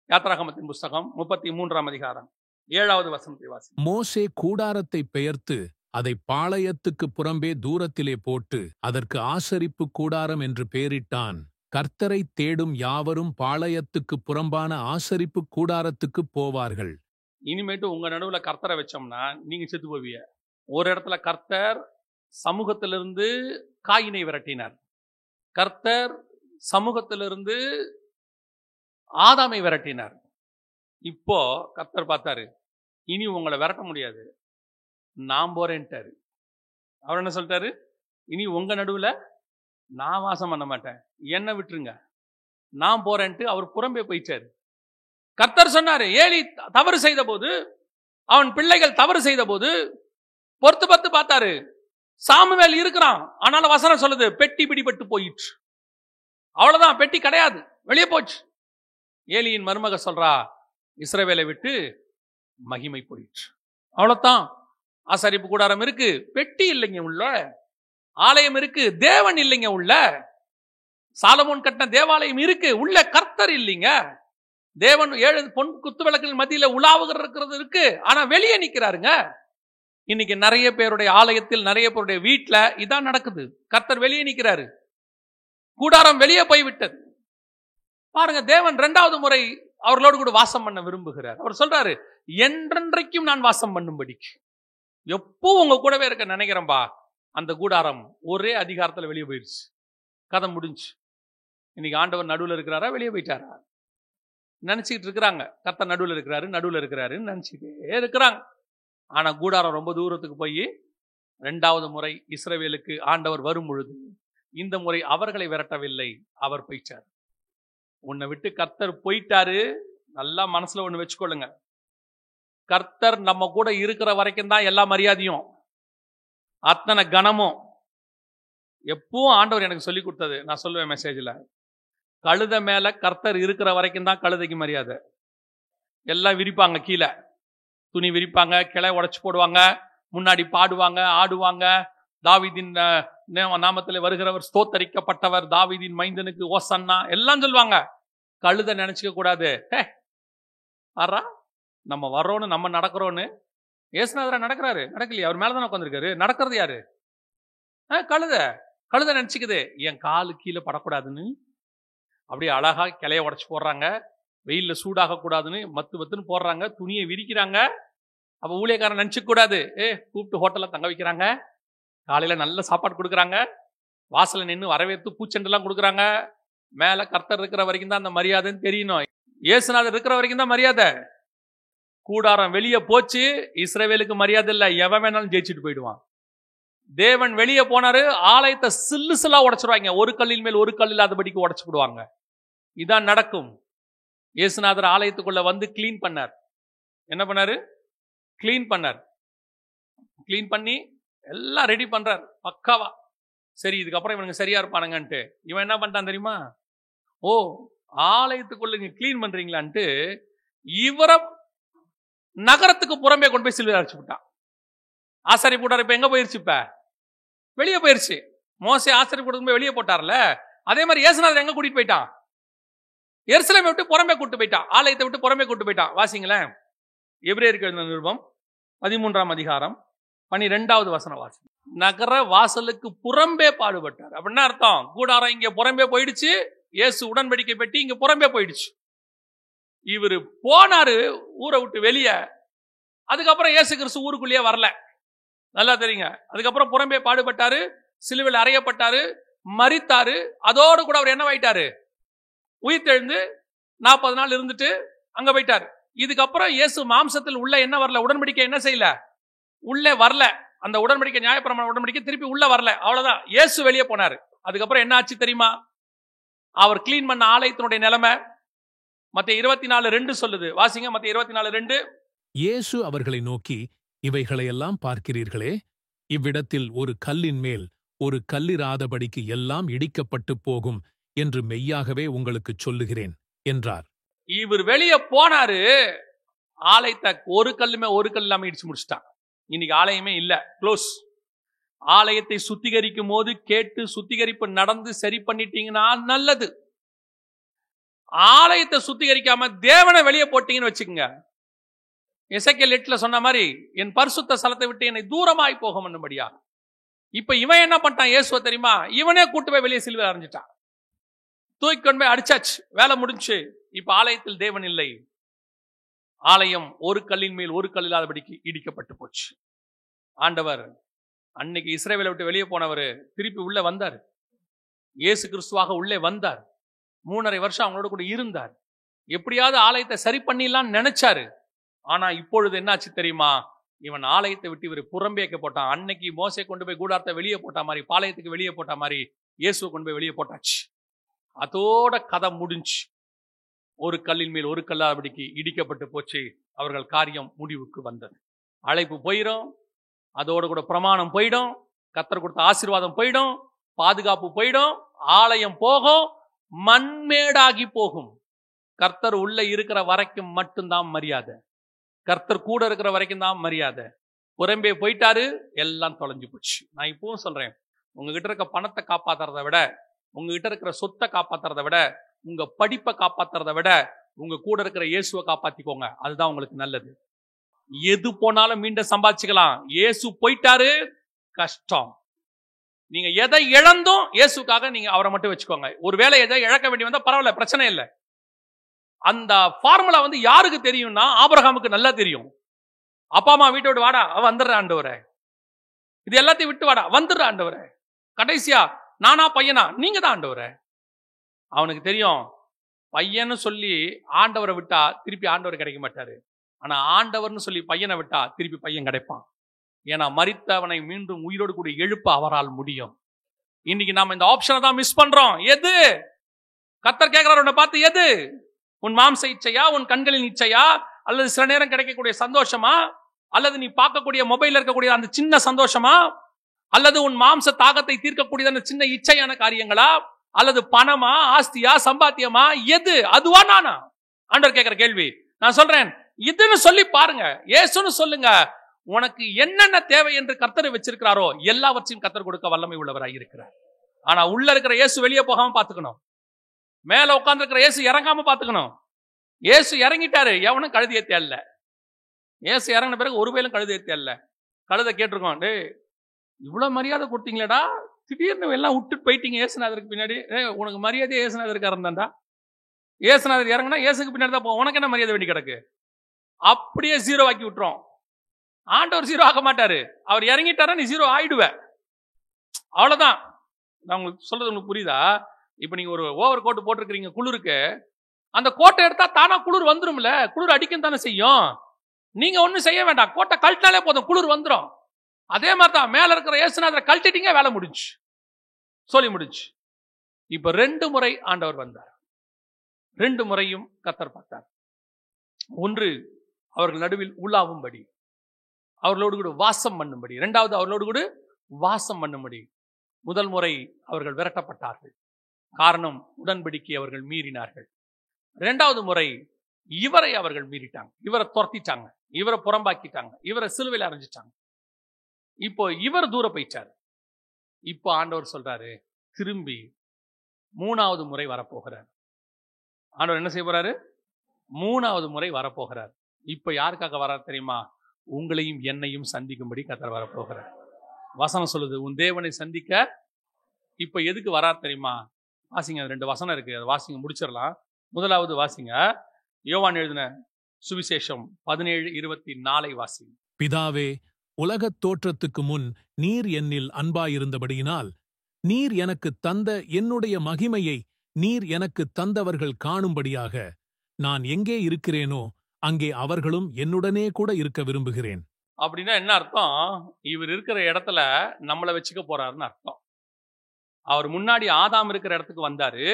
S1: யாத்ராகமத்தின் புஸ்தகம் 33ஆம் அதிகாரம் 7வது வசனத்தை வாசி.
S2: மோசே கூடாரத்தை பெயர்த்து அதை பாளையத்துக்கு புறம்பே தூரத்திலே போட்டு அதற்கு ஆசரிப்பு கூடாரம் என்று பெயரிட்டான். கர்த்தரை தேடும் யாவரும் பாளையத்துக்கு புறம்பான ஆசரிப்பு கூடாரத்துக்கு போவார்கள்.
S1: இனிமேட்டு உங்க நடுவுல கர்த்தரை வச்சோம்னா நீங்க செத்து போவீங்க. ஒரு இடத்துல கர்த்தர் சமூகத்திலிருந்து காயினை விரட்டினார், கர்த்தர் சமூகத்திலிருந்து ஆதாமை விரட்டினார். இப்போ கர்த்தர் பார்த்தாரு, இனி உங்களை விரட்ட முடியாது, நான் போறேன்ட்டாரு. அவர் என்ன சொல்லிட்டாரு? இனி உங்க நடுவுல நான் வாசம் பண்ண மாட்டேன், என்ன விட்டுருங்க, நான் போறேன்ட்டு அவர் புறம்பே போயிச்சாரு. கர்த்தர் சொன்னாரு, ஏலி தவறு செய்த போது, அவன் பிள்ளைகள் தவறு செய்த போது பொறுத்து பார்த்து பார்த்தாரு, சாமுவேல் இருக்கிறான், ஆனாலும் வசனம் சொல்லுது பெட்டி பிடிபட்டு போயிற்று. அவ்வளவுதான், பெட்டி கிடையாது, வெளியே போச்சு. ஏலியின் மருமக சொல்றா, இஸ்ரவேலை விட்டு மகிமை போயிற்று. அவ்வளவுதான். ஆசரிப்பு கூடாரம் இருக்கு, பெட்டி இல்லைங்க உள்ள. ஆலயம் இருக்கு, தேவன் இல்லைங்க உள்ள. சாலமோன் கட்டின தேவாலயம் இருக்கு, உள்ள கர்த்தர் இல்லைங்க. தேவன் 7 பொன் குத்து விளக்குகள் மத்தியில உலாவுகிறது இருக்கு, ஆனா வெளியே நிக்கிறாருங்க. இன்னைக்கு நிறைய பேருடைய ஆலயத்தில், நிறைய பேருடைய வீட்டுல இதான் நடக்குது. கர்த்தர் வெளியே நிக்கிறாரு, கூடாரம் வெளியே போய்விட்டது. பாருங்க, தேவன் 2வது முறை அவர்களோடு கூட வாசம் பண்ண விரும்புகிறார். அவர் சொல்றாரு, என்றென்றைக்கும் நான் வாசம் பண்ணும்படிக்கு. எப்போ உங்க கூடவே இருக்க நினைக்கிறேன்பா. அந்த கூடாரம் ஒரே அதிகாரத்துல வெளியே போயிடுச்சு, கதை முடிஞ்சு. இன்னைக்கு ஆண்டவர் நடுவில் இருக்கிறாரா, வெளியே போயிட்டாரா? நினைச்சுக்கிட்டு இருக்கிறாங்க கர்த்தர் நடுவில் இருக்கிறாருன்னு நினைச்சுட்டே இருக்கிறாங்க. ஆனா கூடாரம் ரொம்ப தூரத்துக்கு போய் 2வது முறை இஸ்ரவேலுக்கு ஆண்டவர் வரும் பொழுது இந்த முறை அவர்களை விரட்டவில்லை, அவர் போயிட்டார். உன்னை விட்டு கர்த்தர் போயிட்டாரு. நல்லா மனசுல ஒண்ணு வச்சுக்கொள்ளுங்க, கர்த்தர் நம்ம கூட இருக்கிற வரைக்கும் தான் எல்லா மரியாதையும், அத்தனை கனமும். எப்பவும் ஆண்டவர் எனக்கு சொல்லி கொடுத்தது, நான் சொல்லுவேன் மெசேஜ்ல, கழுதை மேல கர்த்தர் இருக்கிற வரைக்கும் தான் கழுதைக்கு மரியாதை. எல்லாம் விரிப்பாங்க, கீழே துணி விரிப்பாங்க, கிளை உடைச்சு போடுவாங்க, முன்னாடி பாடுவாங்க, ஆடுவாங்க. தாவீதின் நாமத்தில் வருகிறவர் ஸ்தோத்தரிக்கப்பட்டவர், தாவீதின் மைந்தனுக்கு ஓசன்னா எல்லாம் சொல்லுவாங்க. கழுதை நினைச்சுக்க கூடாது, ஆறா நம்ம வர்றோன்னு, நம்ம நடக்கிறோன்னு. ஏசுநாதரா நடக்கிறாரு, நடக்கலையா? அவர் மேலதான் உட்காந்துருக்காரு. நடக்கிறது யாரு? கழுதை நினைச்சுக்குது என் காலு கீழே படக்கூடாதுன்னு. அப்படியே அழகா கிளைய உடைச்சு போடுறாங்க, வெயில்ல சூடாக கூடாதுன்னு மத்துன்னு போடுறாங்க, துணியை விரிக்கிறாங்க. அப்ப ஊழியக்காரன் நினைச்சுக்க கூடாது, கூப்பிட்டு ஹோட்டல்ல தங்க வைக்கிறாங்க, காலையில நல்ல சாப்பாடு கொடுக்குறாங்க, வாசல்ல நின்று வரவேற்று பூச்செண்டெல்லாம் கொடுக்குறாங்க, மேல கர்த்தர் இருக்கிற வரைக்கும் தான் அந்த மரியாதைன்னு தெரியணும். இயேசுநாதர் இருக்கிற வரைக்கும் தான் மரியாதை. கூடாரம் வெளியே போச்சு, இஸ்ரவேலுக்கு மரியாதை இல்லை, எவன் வேணாலும் ஜெயிச்சுட்டு போயிடுவான். தேவன் வெளியே போனாரு, ஆலயத்தை சில்லு சில்லா உடைச்சிருவாங்க, ஒரு கல்லின் மேல் ஒரு கல் இல்லாதபடிக்கு உடைச்சு விடுவாங்க. இதான் நடக்கும். இயேசுநாதர் ஆலயத்துக்குள்ள வந்து கிளீன் பண்ணார். என்ன பண்ணாரு? கிளீன் பண்ணார். கிளீன் பண்ணி எல்லாம் ரெடி பண்றார் பக்காவா. சரி, இதுக்கப்புறம் இவனுக்கு சரியா இருப்பானுங்கன்ட்டு இவன் என்ன பண்ணிட்டான் தெரியுமா? ஓ, ஆலயத்துக்குள்ள நீங்க கிளீன் பண்றீங்களான்ட்டு இவரை நகரத்துக்கு புறம்பே கொண்டு போய் சிலுவையில் அரைச்சு விட்டான். ஆசாரி கூட்டார் இப்ப எங்க போயிருச்சு? இப்ப வெளியே போயிருச்சு. மோசே ஆசாரி கூட்டத்துக்கு போய் வெளியே போட்டார்ல, அதே மாதிரி இயேசுநாதர் எங்க கூட்டிட்டு போயிட்டான்? எருசலேமை விட்டு புறம்பே கூட்டு போயிட்டான், ஆலயத்தை விட்டு புறம்பே கூட்டு போயிட்டான். வாசிங்களேன், எபிரேயருக்கு எழுதின நிருபம் 13ஆம் அதிகாரம் 12வது வசனம் வாசி. நகர வாசலுக்கு புறம்பே பாடுபட்டார். அப்படின்னா அர்த்தம், கூடாரம் இங்க புறம்பே போயிடுச்சு, இயேசு உடன்படிக்கை பெட்டி இங்க புறம்பே போயிடுச்சு. இவரு போனாரு ஊரை விட்டு வெளியே. அதுக்கப்புறம் இயேசு கிறிஸ்து ஊருக்குள்ளேயே வரல, நல்லா தெரியுங்க. அதுக்கப்புறம் புறம்பே பாடுபட்டாரு, சிலுவையில் அறையப்பட்டாரு, மரித்தாரு. அதோடு கூட அவர் என்னவாயிட்டாரு? உயிர்த்தெழுந்து 40 நாள் இருந்துட்டு அங்க போயிட்டாரு. இதுக்கப்புறம் இயேசு மாம்சத்தில் உள்ள என்ன வரல, உடன்படிக்கை என்ன செய்யல, உள்ளே வரல. அந்த உடன்படிக்கை, நியாயப்பிரமாண உடன்படிக்கை திருப்பி உள்ள வரல, அவ்வளவுதான். இயேசு வெளியே போனாரு. அதுக்கப்புறம் என்ன ஆச்சு தெரியுமா? அவர் கிளீன் பண்ண ஆலயத்தினுடைய நிலைமை மத்தேயு 24:2 சொல்லுது. வாசிங்க, மத்தேயு 24:2.
S2: இயேசு அவர்களை நோக்கி, இவைகளையெல்லாம் பார்க்கிறீர்களே, இவ்விடத்தில் ஒரு கல்லின் மேல் ஒரு கல்லிராதபடிக்கு எல்லாம் இடிக்கப்பட்டு போகும் என்று மெய்யாகவே உங்களுக்கு சொல்லுகிறேன் என்றார்.
S1: இவர் வெளியே போனாரு, ஆலயத்தை ஒரு கல்லுமே ஒரு கல் இல்லாம இடிச்சு முடிச்சுட்டான். இன்னைக்கு ஆலயமே இல்ல, க்ளோஸ். ஆலயத்தை சுத்திகரிக்கும் போது கேட்டு சுத்திகரிப்பு நடந்து சரி பண்ணிட்டீங்கன்னா நல்லது. ஆலயத்தை சுத்திகரிக்காம தேவனை வெளியே போட்டீங்கன்னு வச்சுக்கோங்க, எசேக்கியேல் 8ல சொன்ன மாதிரி, என் பரிசுத்த ஸ்தலத்தை விட்டு என்னை தூரமாய் போகும் என்னபடியா. இப்ப இவன் என்ன பண்ணிட்டான் இயேசுவ தெரியுமா? இவனே கூட்டு போய் வெளியே சிலுவையில் அறைஞ்சிட்டான், தூக்கி கொண்டு போய் அடிச்சாச்சு, வேலை முடிஞ்சு. இப்ப ஆலயத்தில் தேவன் இல்லை. ஆலயம் ஒரு கல்லின் மேல் ஒரு கல் இல்லாதபடிக்கு இடிக்கப்பட்டு போச்சு. ஆண்டவர் அன்னைக்கு இஸ்ரவேலை விட்டு வெளியே போனவர் திருப்பி உள்ள வந்தார், இயேசு கிறிஸ்துவாக உள்ளே வந்தார். 3.5 வருஷம் அவங்களோட கூட இருந்தார். எப்படியாவது ஆலயத்தை சரி பண்ணிடலாம்னு நினைச்சாரு. ஆனா இப்பொழுது என்னாச்சு தெரியுமா? இவன் ஆலயத்தை விட்டு இவர் புறம்பேக்க போட்டான். அன்னைக்கு மோசே கொண்டு போய் கூடாரத்தை வெளியே போட்ட மாதிரி, பாளையத்துக்கு வெளியே போட்ட மாதிரி இயேசுவை கொண்டு போய் வெளியே போட்டாச்சு. அதோட கதை முடிஞ்சு. ஒரு கல்லின் மேல் ஒரு கல்லாதபடிக்கு இடிக்கப்பட்டு போச்சு. அவர்கள் காரியம் முடிவுக்கு வந்தது. அழைப்பு போயிடும், அதோடு கூட பிரமாணம் போயிடும், கர்த்தர் கொடுத்த ஆசீர்வாதம் போயிடும், பாதுகாப்பு போயிடும், ஆலயம் போகும், மண்மேடாகி போகும். கர்த்தர் உள்ள இருக்கிற வரைக்கும் மட்டும்தான் மரியாதை. கர்த்தர் கூட இருக்கிற வரைக்கும் தான் மரியாதை. புறம்பே போயிட்டாரு, எல்லாம் தொலைஞ்சு போச்சு. நான் இப்பவும் சொல்றேன், உங்ககிட்ட இருக்க பணத்தை காப்பாத்துறதை விட, உங்ககிட்ட இருக்கிற சொத்தை காப்பாத்துறதை விட, உங்க படிப்பை காப்பாத்துறதை விட, உங்க கூட இருக்கிற இயேசுவை காப்பாத்திக்கோங்க. அதுதான் உங்களுக்கு நல்லது. எது போனாலும் மீண்டும் சம்பாதிச்சுக்கலாம். இயேசு போயிட்டாரு, கஷ்டம். நீங்க எதை இழந்தும் இயேசுக்காக நீங்க அவரை மட்டும் வச்சுக்கோங்க. ஒருவேளை எதை இழக்க வேண்டி வந்தா பரவாயில்ல, பிரச்சனை இல்லை. அந்த ஃபார்முலா யாருக்கு தெரியும்னா, ஆபிரகாமுக்கு நல்லா தெரியும். அப்பா அம்மா வீட்டை விட்டு வாடா, அவன் வந்துடுற ஆண்டவரே, இது எல்லாத்தையும் விட்டு வாடா, வந்துடுற ஆண்டவரே, கடைசியா நானா பையனா, நீங்க தான் ஆண்டவரே. அவனுக்கு தெரியும், பையன்னு சொல்லி ஆண்டவரை விட்டா திருப்பி ஆண்டவர் கிடைக்க மாட்டாரு. ஆனா ஆண்டவர்னு சொல்லி பையனை விட்டா திருப்பி பையன் கிடைப்பான். ஏன்னா மரித்தவனை மீண்டும் உயிரோடு கூட எழுப்ப அவரால் முடியும். இன்னைக்கு நாம இந்த ஆப்ஷனை தான் மிஸ் பண்றோம். எது? கர்த்தர் கேட்கிறார் உன்னை பார்த்து, எது? உன் மாம்ச இச்சையா, உன் கண்களின் இச்சையா, அல்லது சில நேரம் கிடைக்கக்கூடிய சந்தோஷமா, அல்லது நீ பார்க்கக்கூடிய மொபைல் இருக்கக்கூடிய அந்த சின்ன சந்தோஷமா, அல்லது உன் மாம்ச தாகத்தை தீர்க்கக்கூடிய அந்த சின்ன இச்சையான காரியங்களா, அல்லது பணமா, ஆஸ்தியா, சம்பாத்தியமா, எது? அதுவா நானா? ஆண்டவர் கேட்கிற கேள்வி. நான் சொல்றேன், இதுன்னு சொல்லி பாருங்க, இயேசுன்னு சொல்லுங்க. உனக்கு என்னென்ன தேவை என்று கர்த்தர் வச்சிருக்கிறாரோ எல்லாவற்றையும் கர்த்தர் கொடுக்க வல்லமை உள்ளவராக இருக்கிறார். ஆனா உள்ள இருக்கிற இயேசு வெளியே போகாம பாத்துக்கணும், மேல உட்கார்ந்து இருக்கிற இயேசு இறங்காம பாத்துக்கணும். இயேசு இறங்கிட்டாரு, எவனும் கழுதியை தேடல. இயேசு இறங்கின பிறகு ஒரு வேலும் கழுதியை தேடல. கழுதை கேட்டிருக்கோம், டே இவ்வளவு மரியாதை கொடுத்தீங்களேடா, திடீர்னு எல்லாம் விட்டுட்டு போயிட்டீங்க இயேசுநாதருக்கு பின்னாடி. உனக்கு மரியாதை இயேசுநாதருக்கு இருந்தாண்டா. இயேசுநாதர் இறங்கினா இயேசுக்கு பின்னாடி தான் போ, உனக்கு என்ன மரியாதை வேண்டி கிடக்கு? அப்படியே 0 ஆக்கி விட்டுரும். ஆண்டவர் 0 ஆக மாட்டாரு. அவர் இறங்கிட்டாரா நீ 0 ஆயிடுவ. அவ்வளவுதான். நான் உங்களுக்கு சொல்றது உங்களுக்கு புரியுதா? இப்ப நீங்க ஒரு ஓவர் கோட் போட்டிருக்கீங்க குளிருக்கு, அந்த கோட்டை எடுத்தா தானா குளிர் வந்துரும்ல. குளிர் அடிக்கும் தானே செய்யும். நீங்க ஒண்ணும் செய்ய வேண்டாம், கோட்டை கழட்டினாலே போதும், குளிர் வந்துடும். அதே மாதிரி தான் மேல இருக்கிற இயேசுநாதரை கழட்டிட்டீங்க, வேலை முடிஞ்சு, சொல்லி முடிஞ்சு. இப்ப 2 முறை ஆண்டவர் வந்தார். 2 முறையும் கர்த்தர் பார்த்தார். ஒன்று அவர்கள் நடுவில் உலாவும்படி, அவர்களோடு கூட வாசம் பண்ணும்படி. 2வது அவர்களோடு கூட வாசம் பண்ணும்படி. முதல் முறை அவர்கள் விரட்டப்பட்டார்கள். காரணம், உடன்படிக்கை அவர்கள் மீறினார்கள். 2வது முறை இவரை அவர்கள் மீறிட்டாங்க. இவரை துரத்திட்டாங்க, இவரை புறம்பாக்கிட்டாங்க, இவரை சிலுவையில் அரைஞ்சிட்டாங்க. இப்போ இவர் தூர போயிட்டாரு. இப்போ ஆண்டவர் சொல்றாரு, திரும்பி 3வது முறை வரப்போகிறார். ஆண்டவர் என்ன செய்ய போறாரு? 3வது முறை வரப்போகிறார். இப்ப யாருக்காக வரார் தெரியுமா? உங்களையும் என்னையும் சந்திக்கும்படி கர்த்தர் வரப்போகிறார். வசனம் சொல்லுது, உன் தேவனை சந்திக்க. இப்ப எதுக்கு வரார் தெரியுமா? வாசிங்க, 2 வசனம் இருக்கு, அதை வாசிங்க, முடிச்சிடலாம். முதலாவது வாசிங்க, யோவான் எழுதின சுவிசேஷம் 17:24 வாசிங்க.
S2: பிதாவே, உலகத் தோற்றத்துக்கு முன் நீர் என்னில் அன்பாயிருந்தபடியினால் நீர் எனக்கு தந்த என்னுடைய மகிமையை நீர் எனக்கு தந்தவர்கள் காணும்படியாக நான் எங்கே இருக்கிறேனோ அங்கே அவர்களும் என்னுடனே கூட இருக்க விரும்புகிறேன்.
S1: அப்படின்னா என்ன அர்த்தம்? இவர் இருக்கிற இடத்துல நம்மளை வச்சுக்க போறாருன்னு அர்த்தம். அவர் முன்னாடி ஆதாம் இருக்கிற இடத்துக்கு வந்தாரு,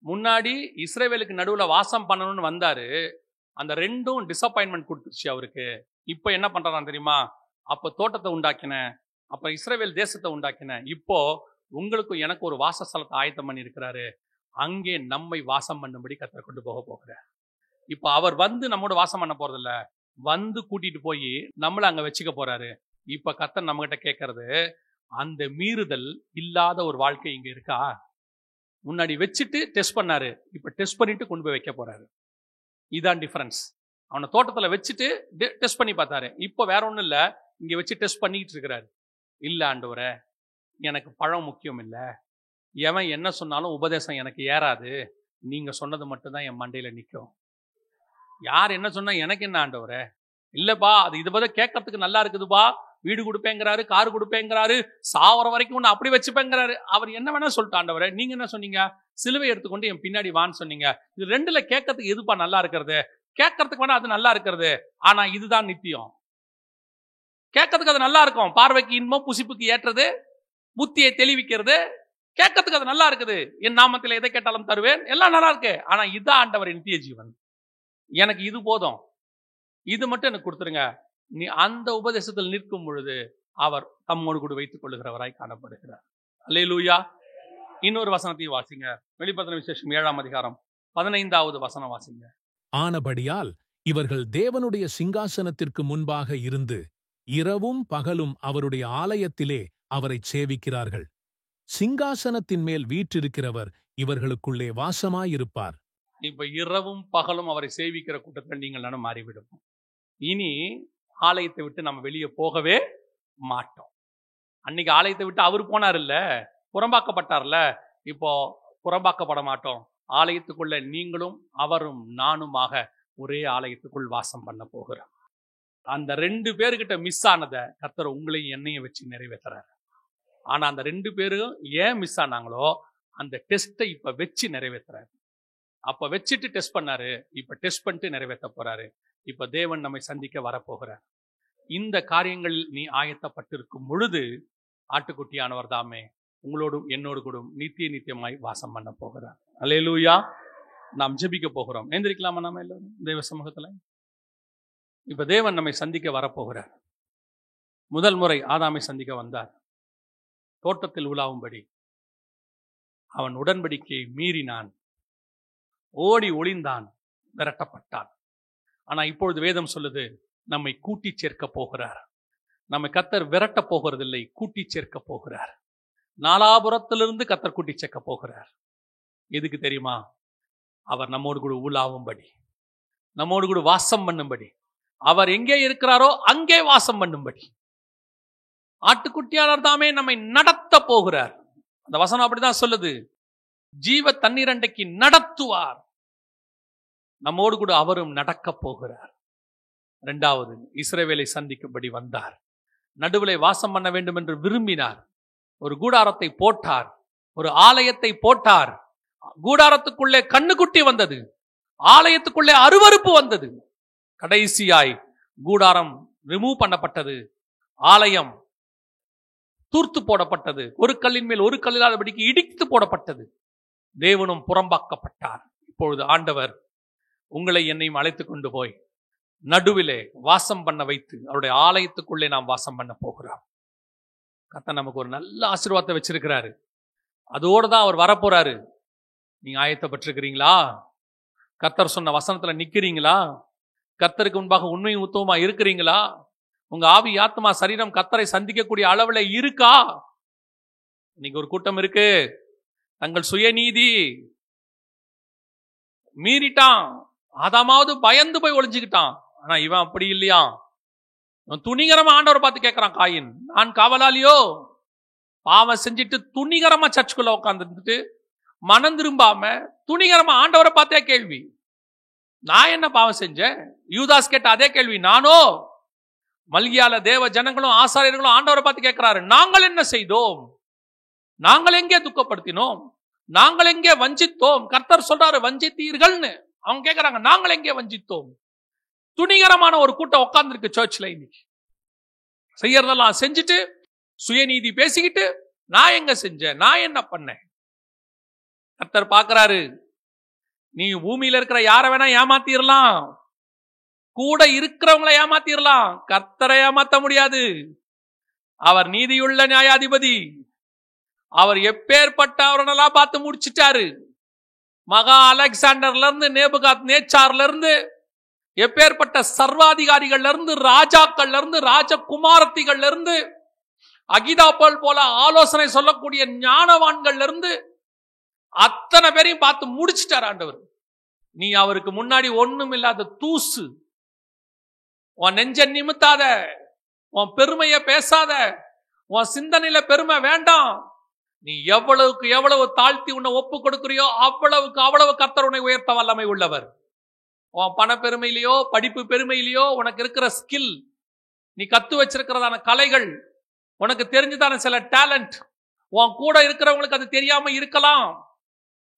S1: முன்னாடி இஸ்ரவேலுக்கு நடுவுல வாசம் பண்ணணும்னு வந்தாரு. அந்த 2ம் டிசப்பாயின்மெண்ட் கொடுத்துருச்சு அவருக்கு. இப்ப என்ன பண்றாராம் தெரியுமா? அப்ப தோட்டத்தை உண்டாக்கின, அப்ப இஸ்ரவேல் தேசத்தை உண்டாக்கின, இப்போ உங்களுக்கும் எனக்கு ஒரு வாசஸ்தலத்தை ஆயத்தம் பண்ணி இருக்கிறாரு. அங்கே நம்மை வாசம் பண்ணும்படி கர்த்தர் கொண்டு போக போகிறார். இப்ப அவர் வந்து நம்மோட வாசம் பண்ண போறதில்ல, வந்து கூட்டிட்டு போய் நம்மள அங்க வச்சுக்க போறாரு. இப்ப கர்த்தர் நம்ம கிட்ட கேட்கறது, அந்த மீறுதல் இல்லாத ஒரு வாழ்க்கை இங்க இருக்கா? முன்னாடி வச்சுட்டு டெஸ்ட் பண்ணாரு, இப்ப டெஸ்ட் பண்ணிட்டு கொண்டு போய் வைக்க போறாரு. இதான் டிஃபரன்ஸ். அவனை தோட்டத்துல வச்சுட்டு டெஸ்ட் பண்ணி பார்த்தாரு, இப்ப வேற ஒண்ணும் இல்ல, இங்க வச்சு டெஸ்ட் பண்ணிட்டு இருக்கிறாரு. இல்ல ஆண்டவரே, எனக்கு பழம் முக்கியம் இல்ல, எவன் என்ன சொன்னாலும் உபதேசம் எனக்கு ஏறாது, நீங்க சொன்னது மட்டும்தான் என் மண்டையில நிற்கும். யார் என்ன சொன்னா எனக்கு என்ன ஆண்டவரே? இல்லப்பா, அது இது பதில் கேட்கறதுக்கு நல்லா இருக்குதுப்பா, வீடு கொடுப்பேங்கிறாரு, கார் கொடுப்பேங்கிறாரு, சாவர வரைக்கும் ஒன்று அப்படி வச்சுப்பேங்கிறாரு. அவர் என்ன வேணா சொல்லிட்டு, ஆண்டவரே நீங்க என்ன சொன்னீங்க? சிலுவை எடுத்துக்கொண்டு என் பின்னாடி வான்னு சொன்னீங்க. இது 2ல கேட்கறதுக்கு எதுப்பா நல்லா இருக்கிறது? கேட்கறதுக்கு வேணா அது நல்லா இருக்கிறது, ஆனா இதுதான் நித்தியம். கேட்கறதுக்கு அது நல்லா இருக்கும், பார்வைக்கு இன்பம், புசிப்புக்கு ஏற்றது, புத்தியை தெளிவிக்கிறது, கேட்கறதுக்கு அது நல்லா இருக்குது. என் நாமத்தில் எதை கேட்டாலும் தருவேன், எல்லாம் நல்லா இருக்கு. ஆனா இதுதான் ஆண்டவர் நித்திய ஜீவன், எனக்கு இது போதும், இது மட்டும் எனக்கு கொடுத்துருங்க. நீ அந்த உபதேசத்தில் நிற்கும் பொழுது அவர் தம்மோடு கூட வைத்துக் கொள்ளுகிறவராய் காணப்படுகிறார். அல்லேலூயா. இன்னொரு வசனத்தையும் வாசிங்க, வெளிப்படுத்தின விசேஷம் 7ஆம் அதிகாரம் 15வது வசனம் வாசிங்க.
S2: ஆனபடியால் இவர்கள் தேவனுடைய சிங்காசனத்திற்கு முன்பாக இருந்து இரவும் பகலும் அவருடைய ஆலயத்திலே அவரைச் சேவிக்கிறார்கள். சிங்காசனத்தின் மேல் வீற்றிருக்கிறவர் இவர்களுக்குள்ளே வாசமாயிருப்பார்.
S1: இப்ப இரவும் பகலும் அவரை சேவிக்கிற கூட்டத்தில் நீங்கள் நானும் மாறிவிடும். இனி ஆலயத்தை விட்டு நம்ம வெளியே போகவே மாட்டோம். அன்னைக்கு ஆலயத்தை விட்டு அவர் போனார் இல்ல, புறம்பாக்கப்பட்டார்ல, இப்போ புறம்பாக்கப்பட மாட்டோம். ஆலயத்துக்குள்ள நீங்களும் அவரும் நானுமாக ஒரே ஆலயத்துக்குள் வாசம் பண்ண போகிறோம். அந்த 2 பேர்கிட்ட மிஸ் ஆனதை கர்த்தர் உங்களையும் என்னையும் வச்சு நிறைவேற்றுறாரு. ஆனா அந்த 2 பேரும் ஏன் மிஸ் ஆனாங்களோ அந்த டெஸ்ட்டை இப்ப வச்சு நிறைவேற்றுறாரு. அப்ப வச்சுட்டு டெஸ்ட் பண்ணாரு, இப்ப டெஸ்ட் பண்ணிட்டு நிறைவேற்ற போறாரு. இப்ப தேவன் நம்மை சந்திக்க வரப்போகிறார். இந்த காரியங்களில் நீ ஆயத்தப்பட்டிருக்கும் பொழுது ஆட்டுக்குட்டியானவர் தாமே உங்களோடும் என்னோடு கூட நித்தியமாய் வாசம் பண்ண போகிறார். அல்லேலூயா. நாம் ஜெபிக்க போகிறோம். எந்திரிக்கலாமா நாம எல்லாரும் தேவ சமூகத்துல? இப்ப தேவன் நம்மை சந்திக்க வரப்போகிறார். முதல் முறை ஆதாமை சந்திக்க வந்தார், தோட்டத்தில் உலாவும்படி. அவன் உடன்படிக்கையை மீறினான், ஓடி ஒளிந்தான், விரட்டப்பட்டான். ஆனா இப்பொழுது வேதம் சொல்லுது, நம்மை கூட்டி சேர்க்க போகிறார். நம்மை கர்த்தர் விரட்ட போகிறதில்லை, கூட்டி சேர்க்க போகிறார். நாலாபுரத்திலிருந்து கர்த்தர் கூட்டி சேர்க்க போகிறார். எதுக்கு தெரியுமா? அவர் நம்மோடு கூட உலாவும்படி, நம்மோடு கூட வாசம் பண்ணும்படி, அவர் எங்கே இருக்கிறாரோ அங்கே வாசம் பண்ணும்படி. ஆட்டுக்குட்டியாளர் தாமே நம்மை நடத்த போகிறார். அந்த வசனம் அப்படிதான் சொல்லுது. ஜீவ தண்ணீரண்டைக்கு நடத்துவார். நம்மோடு கூட அவரும் நடக்க போகிறார். இரண்டாவது, இஸ்ரவேலை சந்திக்கும்படி வந்தார். நடுவிலே வாசம் பண்ண வேண்டும் என்று விரும்பினார். ஒரு கூடாரத்தை போட்டார், ஒரு ஆலயத்தை போட்டார். கூடாரத்துக்குள்ளே கண்ணுக்குட்டி வந்தது, ஆலயத்துக்குள்ளே அருவருப்பு வந்தது. கடைசியாய் கூடாரம் ரிமூவ் பண்ணப்பட்டது, ஆலயம் தூர்த்து போடப்பட்டது, ஒரு கல்லின் மேல் ஒரு கல்லில்லாதபடிக்கு இடித்து போடப்பட்டது. தேவனும் புறம்பாக்கப்பட்டார். இப்பொழுது ஆண்டவர் உங்களை என்னையும் அழைத்துக் கொண்டு போய் நடுவிலே வாசம் பண்ண வைத்து அவருடைய ஆலயத்துக்குள்ளே நாம் வாசம் பண்ண போகிறோம். கர்த்தர் நமக்கு ஒரு நல்ல ஆசீர்வாதத்தை வச்சிருக்கிறாரு. அதோடு தான் அவர் வரப்போறாரு. நீங்க ஆயத்தப்பட்டிருக்கிறீங்களா? கர்த்தர் சொன்ன வசனத்துல நிக்கிறீங்களா? கர்த்தருக்கு முன்பாக உண்மையும் உத்தமமா இருக்கிறீங்களா? உங்க ஆவி, ஆத்மா, சரீரம் கர்த்தரை சந்திக்கக்கூடிய அளவுல இருக்கா? இன்னைக்கு ஒரு கூட்டம் இருக்கு, தங்கள் சுயநீதி மீறிட்டான். ஆதாமாவது பயந்து போய் ஒளிஞ்சுக்கிட்டான். ஆனா இவன் அப்படி இல்லையா. இவன் துணிகரமா ஆண்டவரை பார்த்து கேட்கிறான், காயின், நான் காவலாளியோ? பாவம் செஞ்சுட்டு துணிகரமா சர்ச்சுக்குள்ள உட்கார்ந்துட்டு மனம் திரும்பாம துணிகரமா ஆண்டவரை பார்த்தே கேள்வி, நான் என்ன பாவம் செஞ்சேன்? யூதாஸ் கேட்ட அதே கேள்வி நானோ? மல்கியால தேவ ஜனங்களும் ஆசாரியர்களும் ஆண்டவரை பார்த்து கேட்கிறாரு, நாங்கள் என்ன செய்தோம்? நாங்கள் எங்கே துக்கப்படுத்தினோம்? நாங்கள் எங்கே வஞ்சித்தோம்? கர்த்தர் சொல்றாரு வஞ்சித்தீர்கள்னு. அவங்க கேட்கறாங்க, நாங்கள் எங்கே வஞ்சித்தோம்? துணிகரமான ஒரு கூட்டம் உட்கார்ந்து இருக்கு சர்ச்ல. இன்னைக்கு செய்யறதெல்லாம் செஞ்சுட்டு சுயநீதி பேசிக்கிட்டு நான் எங்க செஞ்சேன், நான் என்ன பண்ணேன்? கர்த்தர் பார்க்கிறாரு, நீ பூமியில இருக்கிற யாரை வேணா ஏமாத்திரலாம், கூட இருக்கிறவங்களை ஏமாத்திரலாம், கர்த்தரை ஏமாத்த முடியாது. அவர் நீதியுள்ள நியாயாதிபதி. அவர் எப்பேற்பட்ட அவரெல்லாம் பார்த்து முடிச்சிட்டாரு. மகா அலெக்சாண்டர்ல இருந்து நேபுகாத் நேச்சார்ல இருந்து எப்பேற்பட்ட சர்வாதிகாரிகள்ல இருந்து ராஜாக்கள்ல இருந்து ராஜகுமாரத்திகள்ல இருந்து அகிதாப்பல் போல ஆலோசனை சொல்லக்கூடிய ஞானவான்கள்ல இருந்து அத்தனை பேரையும் பார்த்து முடிச்சிட்டார் ஆண்டவர். நீ அவருக்கு முன்னாடி ஒண்ணும் இல்லாத தூசு. உன் நெஞ்ச நிமித்தாத, உன் பெருமைய பேசாத, உன் சிந்தனையில பெருமை வேண்டாம். நீ எவ்வளவுக்கு எவ்வளவு தாழ்த்தி உன்னை ஒப்பு கொடுக்கிறியோ அவ்வளவுக்கு அவ்வளவு கர்த்தர் உன்னை உயர்த்த வல்லமை உள்ளவர். உன் பண பெருமையிலையோ படிப்பு பெருமையிலையோ உனக்கு இருக்கிற ஸ்கில், நீ கத்து வச்சிருக்கிறதான கலைகள், உனக்கு தெரிஞ்சதான சில டேலண்ட், உன் கூட இருக்கிறவங்களுக்கு அது தெரியாம இருக்கலாம்.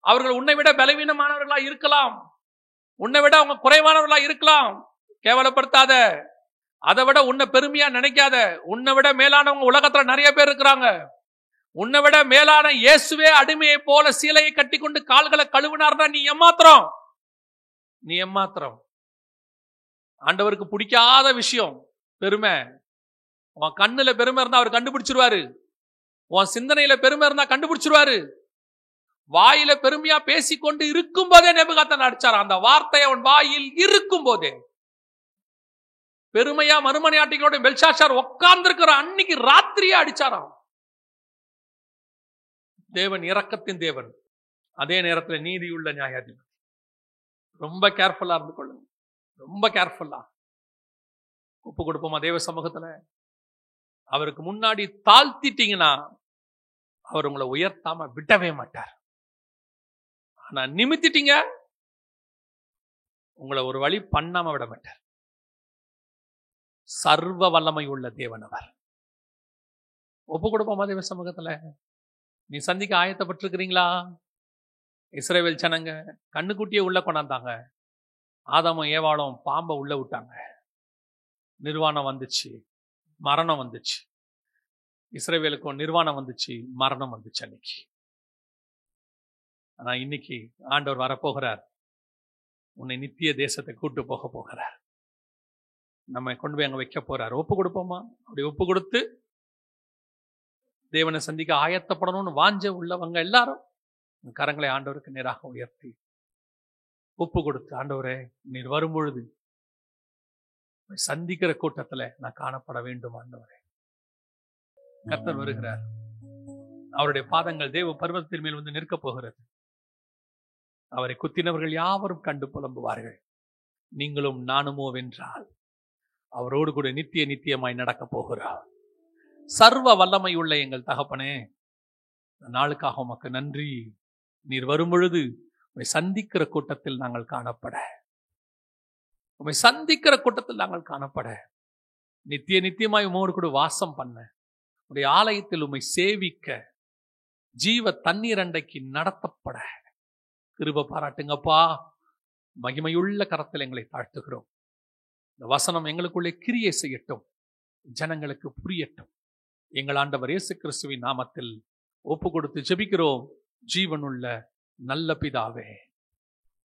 S1: அவர்கள் உன்னை விட பலவீனமானவர்களா இருக்கலாம், உன்னை விட அவங்க குறைவானவர்களா இருக்கலாம். கேவலப்படுத்தாத. அதை விட உன்னை பெருமையா நினைக்காத. உன்னை விட மேலானவங்க உலகத்துல நிறைய பேர் இருக்கிறாங்க. உன்னை விட மேலான இயேசுவே அடிமையை போல சீலையை கட்டி கொண்டு கால்களை கழுவினார்னா நீ ஏமாத்திரம். நீ ஏமாத்திரம். ஆண்டவருக்கு பிடிக்காத விஷயம் பெருமை. உன் கண்ணுல பெருமை இருந்தா அவர் கண்டுபிடிச்சிருவாரு. உன் சிந்தனையில பெருமை இருந்தா கண்டுபிடிச்சிருவாரு. வாயில பெருமையா பேசிக்கொண்டு இருக்கும் போதே நேபுகாத்நேச்சார் அடிச்சார். அந்த வார்த்தை அவன் வாயில் இருக்கும் போதே பெருமையா மறுமனையாட்டிகளோட பெல்ஷாத்சார் உட்கார்ந்து இருக்கிற அன்னைக்கு ராத்திரியா அடிச்சாராம். தேவன் இரக்கத்தின் தேவன், அதே நேரத்தில் நீதியுள்ள நியாயாதிபதி. ரொம்ப கேர்ஃபுல்லா இருந்து கொள்ளுங்க, ரொம்ப கேர்ஃபுல்லா ஒப்பு கொடுப்போமா தேவ சமூகத்துல. அவருக்கு முன்னாடி தாழ்த்திட்டீங்கன்னா அவர் உங்களை உயர்த்தாம விடவே மாட்டார். ஆனா நிமித்திட்டீங்க, உங்களை ஒரு வழி பண்ணாம விட மாட்டார். சர்வ வல்லமை உள்ள தேவன் அவர். ஒப்பு கொடுப்போமா தேவ சமூகத்துல. நீ சந்திக்க ஆயத்தப்பட்டிருக்கிறீங்களா? இஸ்ரவேல் ஜனங்க கண்ணுக்குட்டியே உள்ள கொண்டாந்தாங்க. ஆதாமும் ஏவாளும் பாம்பை உள்ள விட்டாங்க. நிர்வாணம் வந்துச்சு, மரணம் வந்துச்சு. இஸ்ரவேலுக்கும் நிர்வாணம் வந்துச்சு, மரணம் வந்துச்சு அன்னைக்கு. ஆனா இன்னைக்கு ஆண்டவர் வரப்போகிறார். உன்னை நித்திய தேசத்தை கூட்டு போக போகிறார். நம்ம கொண்டு போய் அங்க வைக்க போறார். ஒப்பு கொடுப்போமா? அப்படி ஒப்பு கொடுத்து தேவனை சந்திக்க ஆயத்தப்படணும்னு வாஞ்ச உள்ளவங்க எல்லாரும் கரங்களை ஆண்டவருக்கு நேராக உயர்த்தி ஒப்பு கொடுத்து, ஆண்டவரே நீர் வரும்பொழுது சந்திக்கிற கூட்டத்துல நான் காணப்பட வேண்டும். ஆண்டவரே, கர்த்தர் வருகிறார். அவருடைய பாதங்கள் தேவ பர்வதத்தின் மேல் வந்து நிற்க போகிறது. அவரை குத்தினவர்கள் யாவரும் கண்டு புலம்புவார்கள். நீங்களும் நானுமோ வென்றால் அவரோடு கூட நித்திய நித்தியமாய் நடக்க போகிறார். சர்வ வல்லமை உள்ள எங்கள் தகப்பனே, நாளுக்காக உமக்கு நன்றி. நீர் வரும்பொழுது சந்திக்கிற கூட்டத்தில் நாங்கள் காணப்பட உம்மை சந்திக்கிற கூட்டத்தில் நாங்கள் காணப்பட, நித்திய நித்தியமாய் உம்மோடு கூட வாசம் பண்ண, உடைய ஆலயத்தில் உம்மை சேவிக்க, ஜீவ தண்ணீர் அண்டைக்கு நடத்தப்பட கிருபை பாராட்டுங்கப்பா. மகிமையுள்ள கரத்தில் எங்களை தாழ்த்துகிறோம். இந்த வசனம் எங்களுக்குள்ளே கிரியை செய்யட்டும், ஜனங்களுக்கு புரியட்டும். எங்கள் ஆண்டவர் இயேசு கிறிஸ்துவின் நாமத்தில் ஒப்பு கொடுத்து ஜெபிக்கிறோம் ஜீவனுள்ள நல்ல பிதாவே.